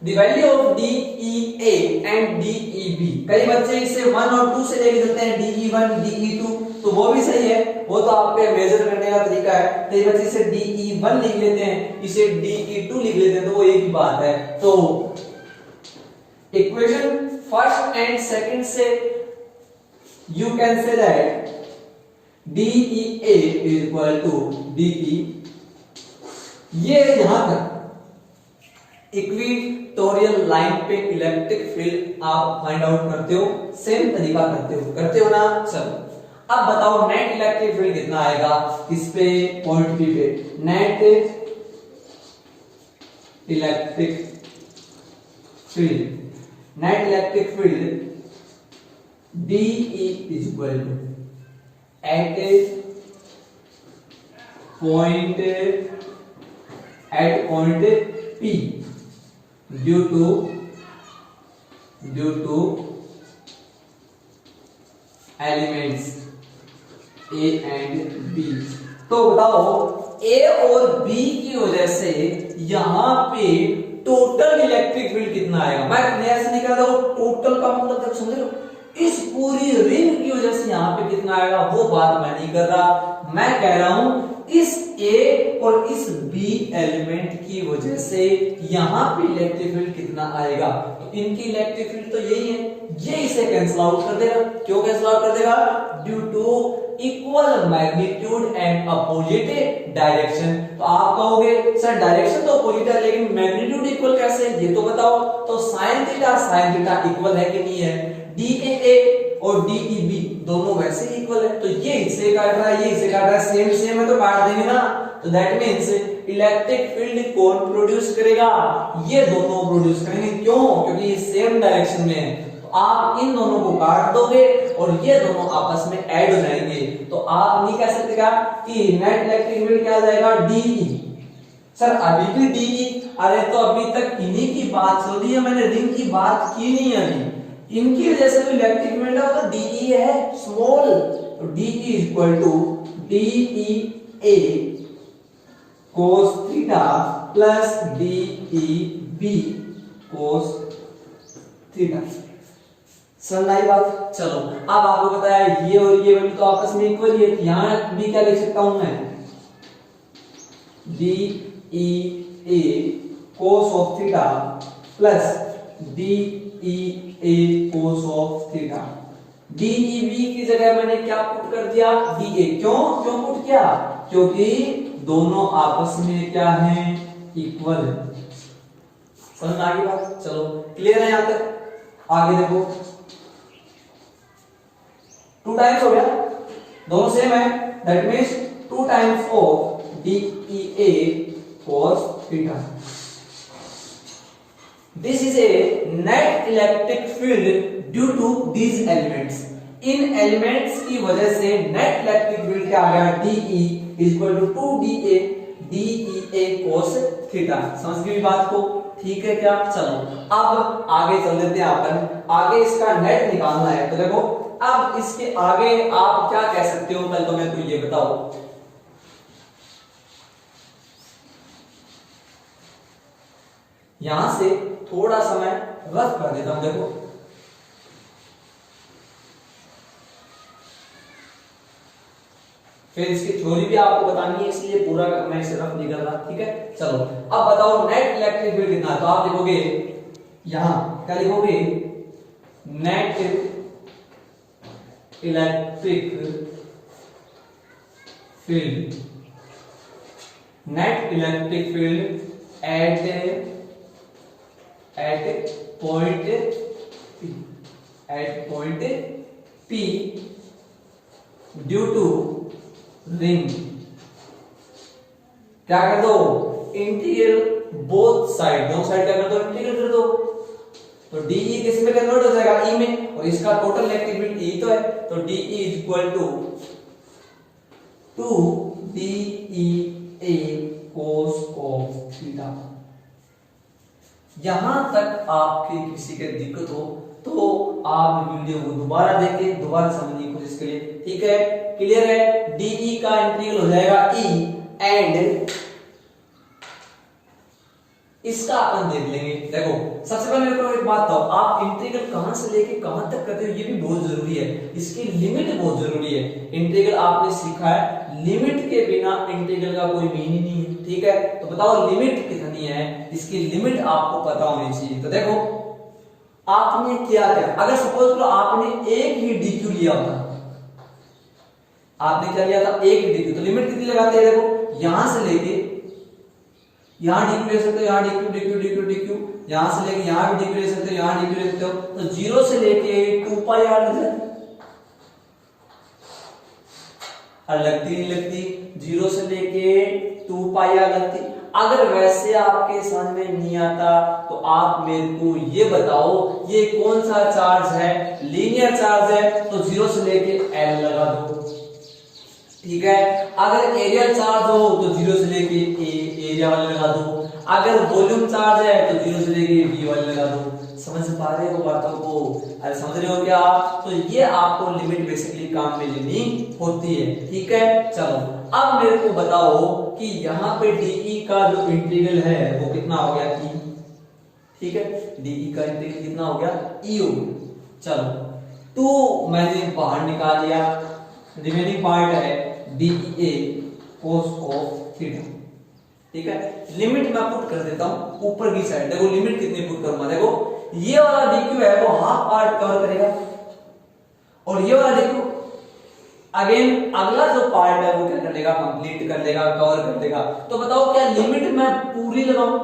the value of DEA and DEB, कई बच्चे इसे 1 और 2 से लेके चलते हैं DE1 DE2, तो वो भी सही है, वो तो आपके मेजर करने का तरीका है, कई बच्चे इसे DE1 लिख लेते हैं, इसे DE2 लिख लेते हैं, तो वो एक ही बात है। तो इक्वेशन फर्स्ट एंड सेकंड से you can say that DEA is equal to DE, ये यहां तक इक्वेटोरियल लाइन पे इलेक्ट्रिक फील्ड आप फाइंड आउट करते हो, सेम तरीका करते हो ना। चलो अब बताओ नेट इलेक्ट्रिक फील्ड कितना आएगा इस पे पॉइंट बी पे, net electric field DE is equal to at point P due to elements A and B। तो बताओ A और B की वजह से यहां पे टोटल इलेक्ट्रिक फील्ड कितना आएगा, मैं ऐसे नहीं कह रहा हूं टोटल का मतलब समझ लो, इस पूरी रिंग की वजह से यहां पे कितना आएगा वो बात मैं नहीं कर रहा, मैं कह रहा हूं इस A और इस B एलिमेंट की वजह से यहां पे इलेक्ट्रिक फील्ड कितना आएगा, तो इनकी इलेक्ट्रिक फील्ड तो यही है, ये इसे कैंसिल आउट कर देगा। क्यों कैंसिल आउट कर देगा, due to equal magnitude and opposite direction. तो आप कहोगे सर डायरेक्शन तो अपोजिट है लेकिन मैग्नीट्यूड इक्वल कैसे, ये तो बताओ, तो साइन थीटा इक्वल है कि नहीं है, DAA और DEB दोनों वैसे ही इक्वल है, तो ये इसे काट रहा है ये इसे काट रहा है, सेम है तो काट देंगे ना, तो दैट मींस इलेक्ट्रिक फील्ड कौन प्रोड्यूस करेगा, ये दोनों प्रोड्यूस करेंगे। क्यों, क्योंकि ये सेम डायरेक्शन में है, तो आप इन दोनों को काट दोगे और ये दोनों आपस में ऐड हो जाएंगे, तो आप नहीं कह सकते क्या कि नेट इलेक्ट्रिक फील्ड क्या आ जाएगा DE। सर अभी भी DE, अरे तो अभी तक इन्हीं की बात चल रही है, मैंने रिंग की बात की नहीं है अभी, इनकी वजह से जो इलेक्ट्रिक फील्ड है वो तो DE है स्मॉल, तो DE equal to DEA cos theta plus DEB cos theta. समझ आई बात। चलो अब आपको पता है ये और ये वैल्यू तो आपस में इक्वल ही है, यहां भी क्या लिख सकता हूं मैं, DEA cos of theta plus DEA cos of theta. DEB की जगह मैंने क्या पुट कर दिया, DA। क्यों पुट किया, क्योंकि दोनों आपस में क्या हैं, इक्वल है। समझ आ गई बात। चलो क्लियर है यहां तक, आगे देखो 2 टाइम्स हो गया, दोनों सेम है, that means 2 times of DEA cos theta. This is a net electric field due to these elements। In elements की वजह से नेट इलेक्ट्रिक फील्ड क्या आ गया, DE equal to 2DA DEA cos theta. समझ गई बात को, ठीक है क्या। चलो अब आगे चल देते हैं अपन, आगे इसका नेट निकालना है। तो देखो अब इसके आगे आप क्या कह सकते हो, पहले तो मैं तो ये बताओ, यहां से थोड़ा सा मैं रफ कर देता हूं, देखो फिर इसकी थ्योरी भी आपको बतानी है, इसलिए पूरा मैं इसे रफ नहीं कर रहा, ठीक है। चलो अब बताओ नेट इलेक्ट्रिक फील्ड कितना है, तो आप लिखोगे यहां क्या लिखोगे, net electric field, net electric field at point P due to ring, क्या कर दो, इंटीग्रल बोथ साइड, दोनों साइड क्या कर दो, इंटीग्रल कर दो, तो DE किस में कन्वर्ट हो जाएगा, E में, और इसका टोटल इलेक्ट्रिक फील्ड E तो है, तो DE is equal to 2DEA cos of theta. यहां तक आपके किसी के दिक्कत हो तो आप वीडियो को दोबारा देखें, दोबारा समझने की कोशिश करिए, ठीक है, क्लियर है। DE का इंटीग्रल हो जाएगा E एंड इसका अपन देख लेंगे। देखो सबसे पहले मेरे को एक बात बताओ, आप इंटीग्रल कहां से लेके कहां तक करते हो ये भी बहुत जरूरी है, इसकी लिमिट बहुत जरूरी है। इंटीग्रल आपने सीखा है, लिमिट के बिना इंटीग्रल का कोई मीनिंग नहीं है, ठीक है। तो बताओ लिमिट कितनी है, इसकी लिमिट आपको पता होनी चाहिए। तो देखो आपने क्या किया, अगर सपोज करो आपने एक ही DQ लिया होता, आपने क्या लिया था, एक ही DQ, तो लिमिट कितनी लगाते हैं, देखो यहां से लेके यहां DQ ले सकते हो, यहां DQ, यहां से लेके यहां भी DQ ले सकते हो, यहां DQ ले सकते हो, तो 0 से लेके 2 पाई आर लग जाती, और लगती नहीं लगती, 0 से लेके 2 पाई आर लगती। अगर वैसे आपके समझ में नहीं आता तो आप मेरे को ये बताओ ये कौन सा चार्ज है, लीनियर चार्ज है, तो 0 से लेके L लगा दो, ठीक है। अगर एरियल चार्ज हो तो 0 से लेके एरिया वाले लगा दो, अगर वॉल्यूम चार्ज है तो 0 से लेके V वाले लगा दो। समझ पा रहे हो बातों को, अरे समझ रहे हो क्या, तो ये आपको लिमिट बेसिकली काम में लेनी होती है, ठीक है। चलो अब मेरे को बताओ कि यहाँ पे DE का जो इंटीग्रल है वो कितना हो गया, E, ठीक है, DE का इंटीग्रल कितना हो गया, E हो गया। चलो 2 मैंने बाहर निकाल लिया, रिमेनिंग पार्ट है DEA cos ऑफ थीटा, ठीक है। लिमिट मैं पुट कर देता हूं ऊपर की साइड, देखो लिमिट कितनी पुट करूंगा, देखो ये वाला DQ है वो हाफ पार्ट कवर करेगा, और ये वाला DQ अगेन अगला जो पार्ट है वो क्या कर लेगा, कंप्लीट कर लेगा, कवर कर लेगा। तो बताओ क्या लिमिट मैं पूरी लगाऊं,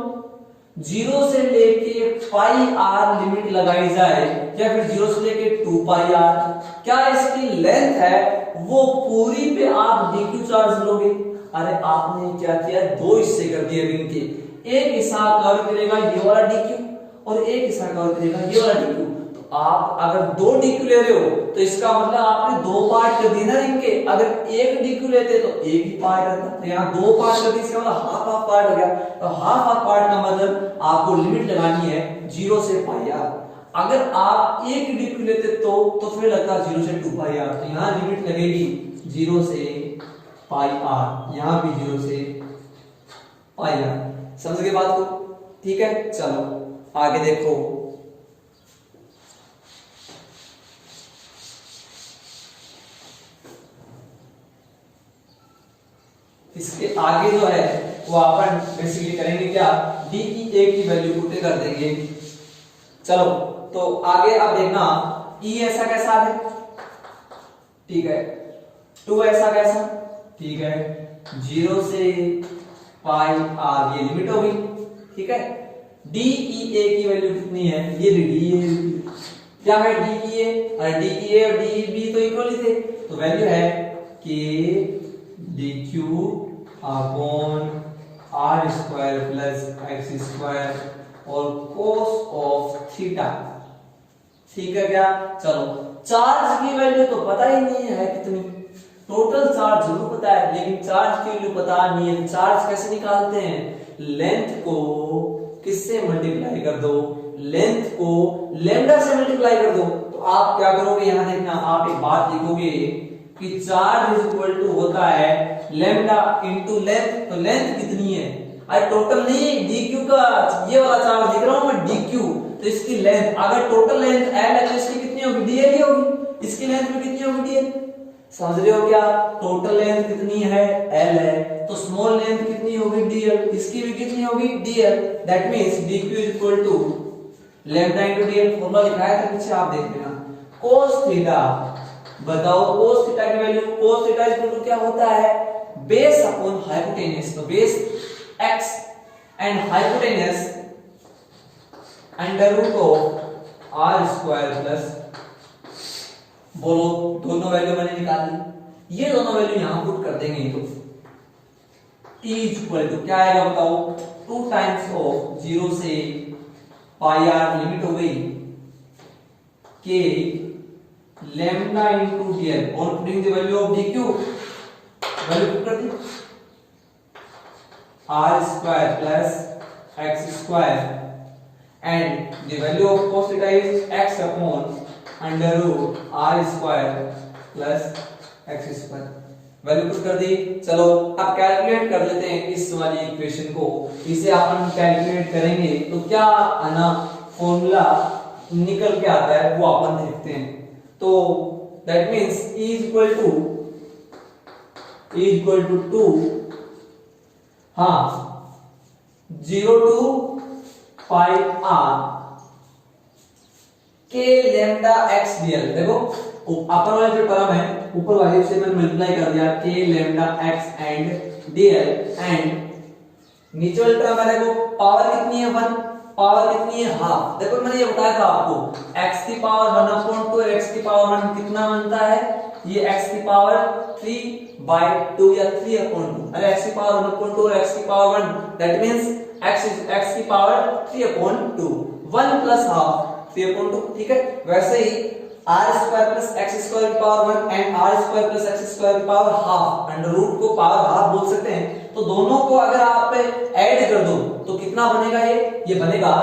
0 से लेके पाई आर लिमिट लगाई जाए या फिर 0 से लेके 2 पाई आर, क्या इसकी लेंथ है वो पूरी पे आप DQ चार्ज लोगे। अरे आपने क्या किया, 2 हिस्से कर दिए रिंग के, एक हिस्सा कवर करेगा ये वाला DQ और एक हिस्सा कवर करेगा ये वाला DQ। तो आप अगर 2 DQ ले रहे हो तो इसका मतलब आपने 2 पार्ट कर दिए ना रिंग के, अगर एक DQ लेते तो एक ही पार्ट रहता, तो यहाँ 2 पार्ट कर दिए, इसका मतलब हाफ हाफ पार्ट हो गया। तो हाफ हाफ पार्ट का मतलब आपको लिमिट लगानी है 0 से पाई आर। अगर आप एक DQ लेते तो फिर लगता 0 से 2 पाई आर, तो यहाँ लिमिट लगेगी 0 से पाई आर, यहाँ भी 0 से पाई आर। समझ गए बात को, ठीक है। चलो आगे देखो, इसके आगे जो है वो अपन बेसिकली करेंगे क्या, DEA की वैल्यू पुट कर देंगे। चलो तो आगे आप देखना, E ऐसा कैसा है, ठीक है, 2 ऐसा कैसा, ठीक है, 0 से पाई आर ये लिमिट हो गई, ठीक है। DEA की वैल्यू कितनी है, ये DEA क्या है, DEA और DEA और DEB तो इक्वल ही थे, तो वैल्यू है कि DQ upon R square plus X square और cos ऑफ थीटा, ठीक है क्या। चलो चार्ज की वैल्यू तो पता ही नहीं है कितनी, टोटल चार्ज जरूर पता है लेकिन चार्ज की वैल्यू पता नहीं है। चार्ज कैसे निकालते हैं, लेंथ को किससे मल्टीप्लाई कर दो, लेंथ को लैम्डा से मल्टीप्लाई कर दो। तो आप क्या करोगे, यहां देखना, आप एक बात लिखोगे कि चार्ज इज इक्वल टू होता है लैम्डा इनटू लेंथ। तो लेंथ कितनी है, अरे टोटल नहीं, DQ का ये वाला चार्ज dq, तो इसकी लेंथ अगर टोटल लेंथ l है तो इसकी कितनी होगी, dl ही होगी। इसकी लेंथ भी कितनी होगी, dl। समझ रहे हो क्या, टोटल लेंथ कितनी है, l है, तो स्मॉल लेंथ कितनी होगी, dl, इसकी भी कितनी होगी, dl। That means dq is equal to lambda into dl। Formula लिखाया था पीछे, आप देख लेना। cos थीटा, बताओ cos थीटा की वैल्यू, cos theta is equal to क्या होता है, बेस अपॉन हाइपोटेनस। तो base x and hypotenuse under root of r square plus, बोलो दोनों वैल्यू मैंने निकाल ली, ये दोनों वैल्यू यहां पुट कर देंगे तो t इज इक्वल टू क्या आएगा बताओ, 2 टाइम्स ऑफ 0 से पाई r लिमिट हो गई k लैम्डा इनटू dl और putting the value of dq, value put कर दी, r square plus x square and the value of cos theta is x upon under root r square plus x square, value put कर दी। चलो अब calculate कर लेते हैं इस वाली equation को, इसे अपन कैलकुलेट करेंगे तो क्या आना फॉर्मूला निकल के आता है वो अपन देखते हैं। तो that means e is equal to 2, हाँ 0 to pi r k lambda x dl। देखो अपर वाले जो टर्म है ऊपर वाले से मैंने मल्टीप्लाई कर दिया k lambda x and dl, and नीचे वाले टर्म है देखो पावर कितनी है 1, पावर कितनी है हाफ। देखो मैंने ये बताया था आपको x की पावर 1/2 और x की पावर 1 कितना बनता है, ये x की पावर 3/2 या 3/2, अरे x की पावर 1/2 और x की पावर 1, दैट मींस x की पावर 3/2, 1 प्लस हाफ 3/2, ठीक है। वैसे ही r square plus x square की power 1 and r square plus x square की पावर हाफ, अंडर रूट को पावर हाफ बोल सकते हैं। तो दोनों को अगर आप ऐड कर दो तो कितना बनेगा, ये बनेगा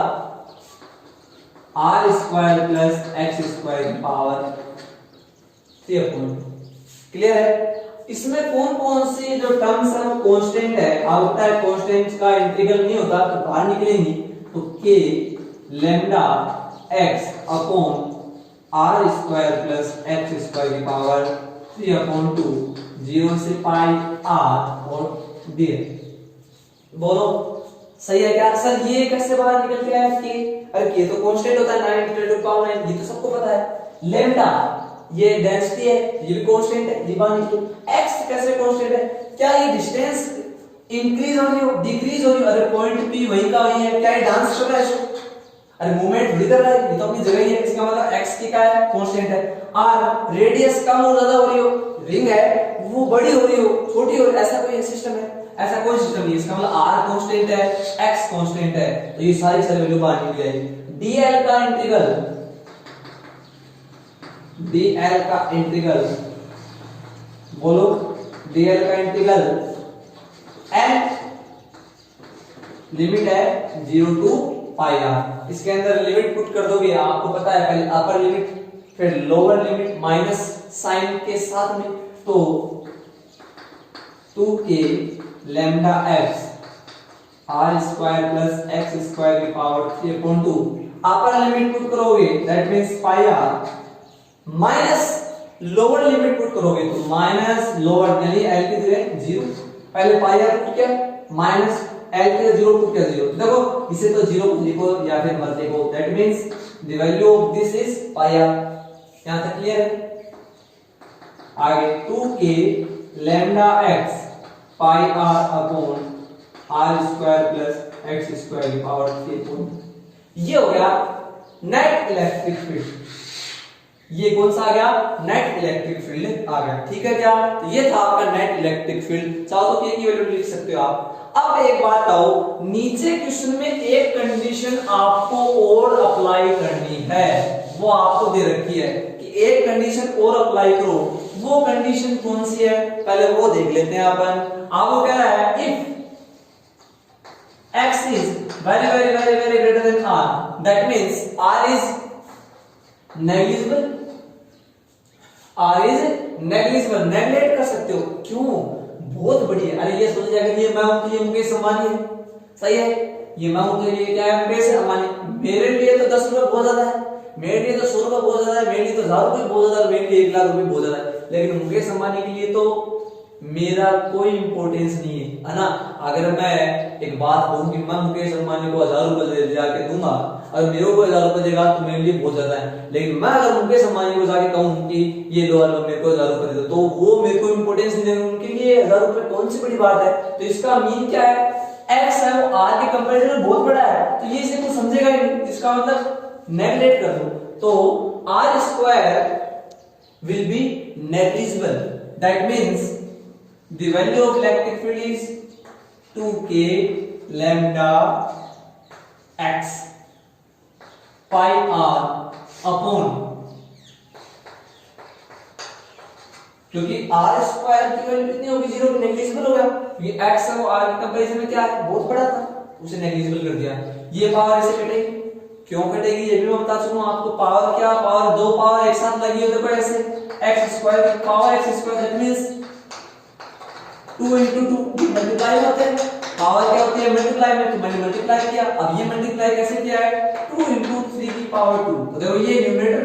r square plus x square की पावर 3/2। क्लियर है। इसमें कौन कौन से जो टर्म्स है वो कांस्टेंट है, होता है कांस्टेंट का इंटीग्रल नहीं होता तो बाहर निकलेंगी, तो k lambda x upon r square plus x square की पावर 3/2, 0 से पाई r और dl। बोलो सही है क्या सर, ये कैसे बाहर निकल के आया k, अरे k तो कांस्टेंट होता है 9 × 10⁻⁹, ये तो सबको पता है। लैम्डा ये डेंसिटी है, ये भी कांस्टेंट है, ये बाहर निकलो। x कैसे कांस्टेंट है, क्या ये डिस्टेंस इंक्रीज हो रही हो डिक्रीज हो रही हो, अरे पॉइंट p वही का वही है, क्या ये डांस कर रहा है, अरे मूवमेंट थोड़ी कर रहा है, ये तो अपनी जगह ही है, इसका मतलब x की क्या है, कांस्टेंट है। r रेडियस कम और ज्यादा हो रही हो, रिंग है वो बड़ी हो रही हो छोटी हो रही हो, ऐसा कोई सिस्टम है, ऐसा कोई सिस्टम नहीं, इसका मतलब r कांस्टेंट है, x कांस्टेंट है, तो ये सारी वैल्यू बाहर निकल जाएगी। dl का इंटीग्रल, dl का इंटीग्रल, बोलो dl का इंटीग्रल n लिमिट है 0 टू पाई r, इसके अंदर लिमिट पुट कर दोगे, आपको पता है पहले अपर लिमिट फिर लोअर लिमिट माइनस साइन के साथ में, तो 2k lambda x r square plus x square की पावर 3/2, अपर लिमिट पुट करोगे that means pi r minus lower limit put करोगे तो माइनस लोअर यानी l की जगह 0, पहले पाई r पुट किया माइनस l की जगह 0 पुट किया 0, देखो इसे तो 0 लिखो या फिर मत लिखो, that means the value of this is pi r। यहां तक क्लियर है। आगे 2k लैम्डा x पाई r upon r square plus x square की पावर 3/2, ये हो गया नेट इलेक्ट्रिक फील्ड। ये कौन सा आ गया, नेट इलेक्ट्रिक फील्ड आ गया, ठीक है क्या। तो ये था आपका नेट इलेक्ट्रिक फील्ड, चाहो तो k की वैल्यू लिख सकते हो आप। अब एक बात बताओ, नीचे क्वेश्चन में एक कंडीशन आपको और अप्लाई करनी है, वो आपको दे रखी है कि एक कंडीशन और अप्लाई करो, वो कंडीशन कौन सी है पहले वो देख लेते हैं अपन। आपको कह रहा है if x is very greater than r, that means r is negligible, r is negligible, neglect कर सकते हो, क्यों, बहुत बढ़िया। अरे ये सोच जाएगा ये मैं हूं तो ये मुकेश अंबानी है, सही है, ये मैं हूं तो ये क्या है मुकेश अंबानी, मेरे लिए तो 10 रुपए बहुत ज्यादा है, मेरे लिए तो 100 रुपए बहुत ज्यादा है, मेरे लिए तो 1000 रुपए बहुत ज्यादा है, मेरे लिए 1 लाख रुपए बहुत ज्यादा है, लेकिन मुकेश अंबानी के लिए तो मेरा कोई इंपॉर्टेंस नहीं है ना। अगर मैं एक बात कहूं कि मैं मुकेश अंबानी को 1000 रुपए जाके दूंगा, अगर मेरे को 1000 रुपए देगा तो मेरे लिए बहुत ज्यादा है, लेकिन मैं अगर मुकेश अंबानी को जाके कहूं कि ये लो मेरे को 1000 रुपए दे दो, तो वो मेरे को इंपॉर्टेंस नहीं देंगे, उनके लिए 1000 रुपए कौन सी बड़ी बात है। तो इसका मीन क्या है, x है वो r के कंपैरिजन में बहुत बड़ा है, तो ये इसे कुछ समझेगा ही नहीं, इसका मतलब नेगलेक्ट कर दो। तो r square will be negligible, that means the value of electric field is 2k lambda x pi r upon, क्योंकि r स्क्वायर की वैल्यू कितनी होगी, 0 की नेग्लिजिबल हो गया, क्योंकि x है वो r के कंपैरिजन में क्या है, बहुत बड़ा था, उसे नेग्लिजिबल कर दिया। ये पावर ऐसे कटेगी, क्यों कटेगी ये भी मैं बता चुका हूं आपको। पावर क्या, पावर दो पावर एक साथ लगी हो, देखो ऐसे x स्क्वायर की power x square, that means 2 into 2 multiply होते हैं, पावर क्या होती है मल्टीप्लाई में, तो मैंने मल्टीप्लाई किया, अब ये मल्टीप्लाई कैसे किया है 2 into 3 की पावर 2, तो देखो ये न्यूमरेटर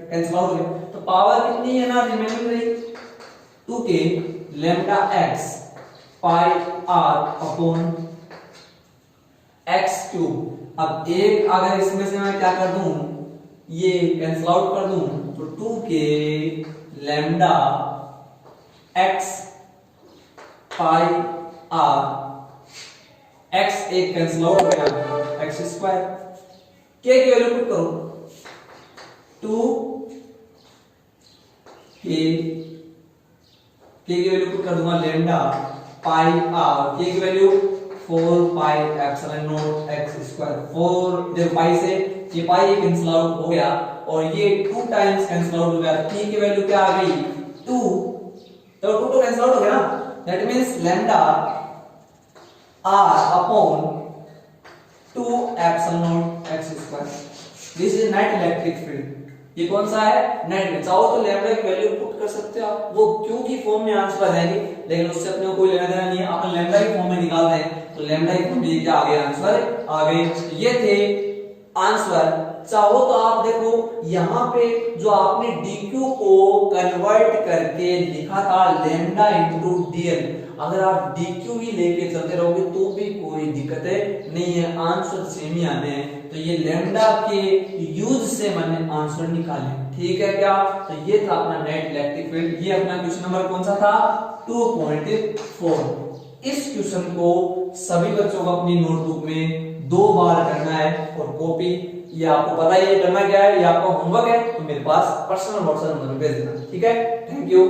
कैंसिल आउट हो गया, तो पावर कितनी है ना रिमेनिंग रही 2k lambda x pi r upon x cube। अब एक अगर इसमें से मैं क्या कर दूं, ये कैंसिल आउट कर दूं, तो 2k lambda x pi r, x एक कैंसिल आउट हो गया, x स्क्वायर, k की वैल्यू पुट करो 2k, k की वैल्यू पुट कर दूंगा lambda pi r, k की value 4 pi epsilon naught x square, 4 देखो पाई से ये पाई कैंसिल आउट हो गया और ये 2 टाइम्स कैंसिल आउट हो गया, t की वैल्यू क्या आ गई 2, तो 2 तो कैंसिल आउट हो गया ना, that means lambda r upon 2 epsilon naught x square, this is net electric field. ये कौन सा है नेट में, चाहो तो लैम्डा की वैल्यू पुट कर सकते हो आप, वो क्यू की फॉर्म में आंसर आ जाएगी, लेकिन उससे अपने को कोई लेना देना नहीं है, अपन लैम्डा की फॉर्म में निकालते हैं, तो लैम्डा की फॉर्म में क्या आ गया आंसर आ गए, ये थे आंसर। चाहो तो आप देखो यहाँ पे जो आपने dq को कन्वर्ट करके लिखा था लैम्डा इनटू dl, अगर आप dq ही लेके चलते रहोगे तो भी कोई दिक्कत नहीं है, आंसर सेम ही आने हैं। तो ये लैम्डा के यूज से मैंने आंसर निकाले, ठीक है क्या। तो ये था अपना नेट इलेक्ट्रिक फील्ड। ये अपना क्वेश्चन नंबर कौन सा था 2.4। इस क्वेश्चन को सभी बच्चों को अपनी नोटबुक में 2 बार करना है और कॉपी, ये आपको पता ही है करना क्या है, ये आपका होमवर्क है, तो मेरे पास पर्सनल व्हाट्सएप नंबर पे भेज देना, ठीक है। Thank you.